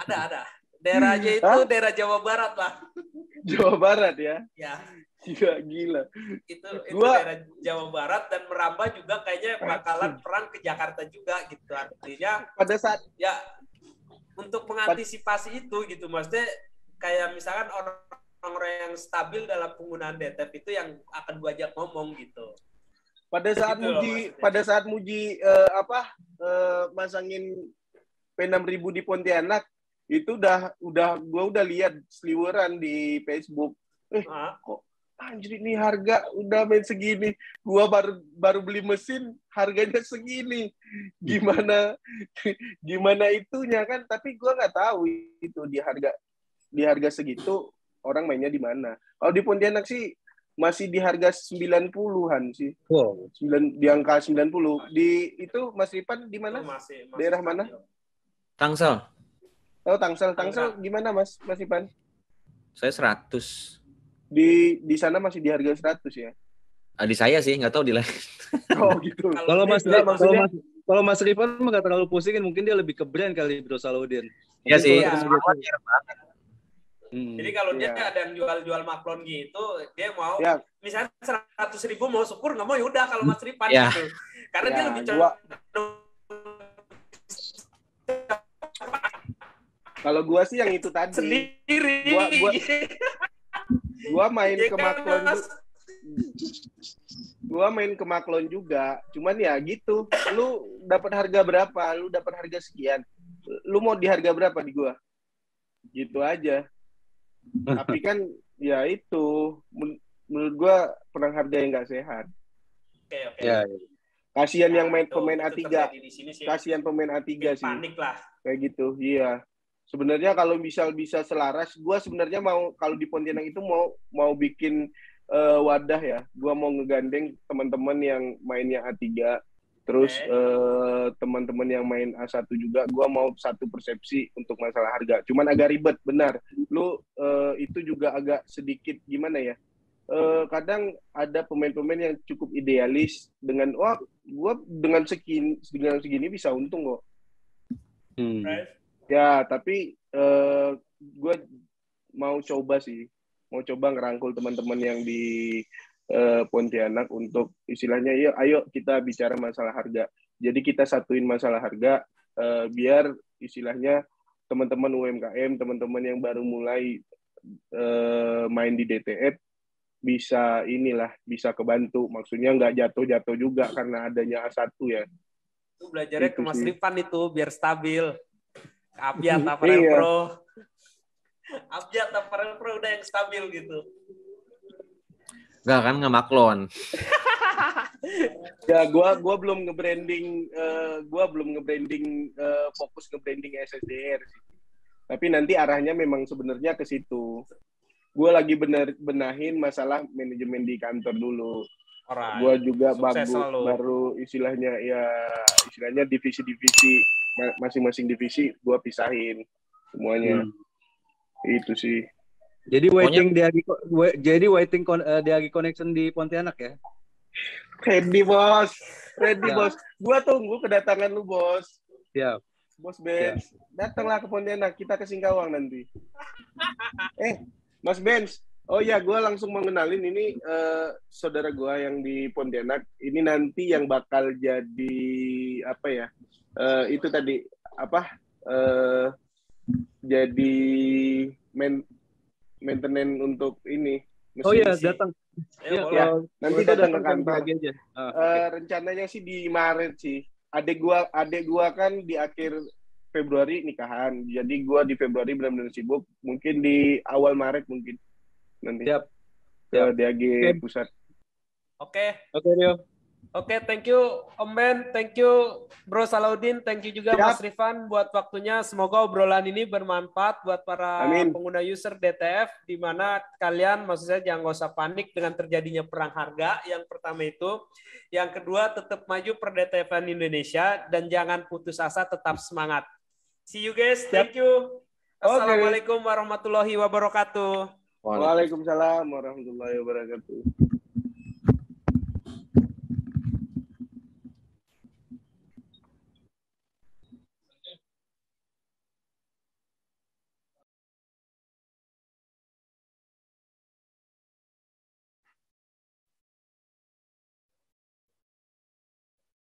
Ada. Daerahnya itu daerah Jawa Barat lah. Jawa Barat ya? Ya. Gila. Itu daerah Jawa Barat dan merambah juga kayaknya bakalan perang ke Jakarta juga gitu. Artinya pada saat ya untuk mengantisipasi itu gitu, maksudnya kayak misalkan orang-orang yang stabil dalam penggunaan DTF itu yang akan gua ajak ngomong gitu. Pada saat Muji masangin P6000 di Pontianak itu gua udah lihat seliweran di Facebook. Kok anjir ini harga udah main segini. Gua baru beli mesin harganya segini. Gimana itunya kan, tapi gua nggak tahu itu di harga segitu orang mainnya di mana. Kalau di Pontianak sih masih di harga 90-an sih. Wow. Di angka 90. Di itu Mas Rifan di mana? Daerah mana? Tangsel. Oh, Tangsel gimana Mas Rifan? Saya 100. Di sana masih di harga 100 ya? Di saya sih, nggak tahu di lain. Oh gitu. Kalau Mas Rifan nggak terlalu pusingin, mungkin dia lebih ke brand kali Bro Salahuddin. Iya sih. Jadi kalau dia ada yang jual maklon gitu, dia mau misalnya 100.000 mau syukur, nggak mau yaudah kalau Mas Rifan gitu. Karena dia lebih kalau gua sih yang itu tadi. Sendiri. Gua main ke maklon. Gua main ke maklon juga. Cuman ya gitu. Lu dapat harga berapa? Lu dapat harga sekian. Lu mau di harga berapa di gua? Gitu aja. Tapi kan ya itu menurut gua perang harga yang nggak sehat. Oke. Ya. Kasihan yang main pemain A3. Kasihan pemain A3 sih. Panik lah. Kayak gitu. Iya. Sebenarnya kalau bisa selaras, gua sebenarnya mau kalau di Pontianak itu mau bikin wadah ya. Gua mau ngegandeng teman-teman yang mainnya A3. Terus teman-teman yang main A1 juga, gue mau satu persepsi untuk masalah harga. Cuman agak ribet, benar. Lu itu juga agak sedikit gimana ya? Kadang ada pemain-pemain yang cukup idealis dengan, gue dengan segini bisa untung kok. Ya, tapi gue mau coba ngerangkul teman-teman yang di Pontianak untuk istilahnya ayo kita bicara masalah harga. Jadi kita satuin masalah harga biar istilahnya teman-teman UMKM, teman-teman yang baru mulai main di DTF bisa kebantu. Maksudnya nggak jatuh-jatuh juga karena adanya A1 ya. Itu belajarnya ke Mas Rifan itu biar stabil. Abjad Aparel Pro. Abjad Aparel Pro udah yang stabil gitu. Enggak kan ngemaklon. Ya gua belum nge-branding fokus nge-branding SSDR sih. Tapi nanti arahnya memang sebenarnya ke situ. Gua lagi benahin masalah manajemen di kantor dulu. Gua juga baru istilahnya divisi-divisi masing-masing divisi gua pisahin semuanya. Itu sih. Jadi waiting Diagi Connection di Pontianak ya? Ready bos. Gua tunggu kedatangan lu bos. Siap. Bos Benz, datanglah ke Pontianak, kita ke Singkawang nanti. Mas Benz, oh ya gua langsung mengenalin ini saudara gua yang di Pontianak. Ini nanti yang bakal jadi apa ya? Itu tadi apa? Jadi maintenance untuk ini. Oh iya, datang. Ya, nanti datang ke kantor. Rencananya sih di Maret sih. Adek gua kan di akhir Februari nikahan. Jadi gua di Februari benar-benar sibuk. Mungkin di awal Maret mungkin nanti. Siap. DAG pusat. Oke, Rio. Oke, thank you Om Ben, thank you Bro Salahuddin, thank you juga Mas Rifan buat waktunya. Semoga obrolan ini bermanfaat buat para pengguna user DTF, di mana kalian maksud saya jangan usah panik dengan terjadinya perang harga. Yang pertama itu, yang kedua tetap maju per DTF-an Indonesia dan jangan putus asa, tetap semangat. See you guys, thank you. Assalamualaikum warahmatullahi wabarakatuh. Waalaikumsalam warahmatullahi wabarakatuh.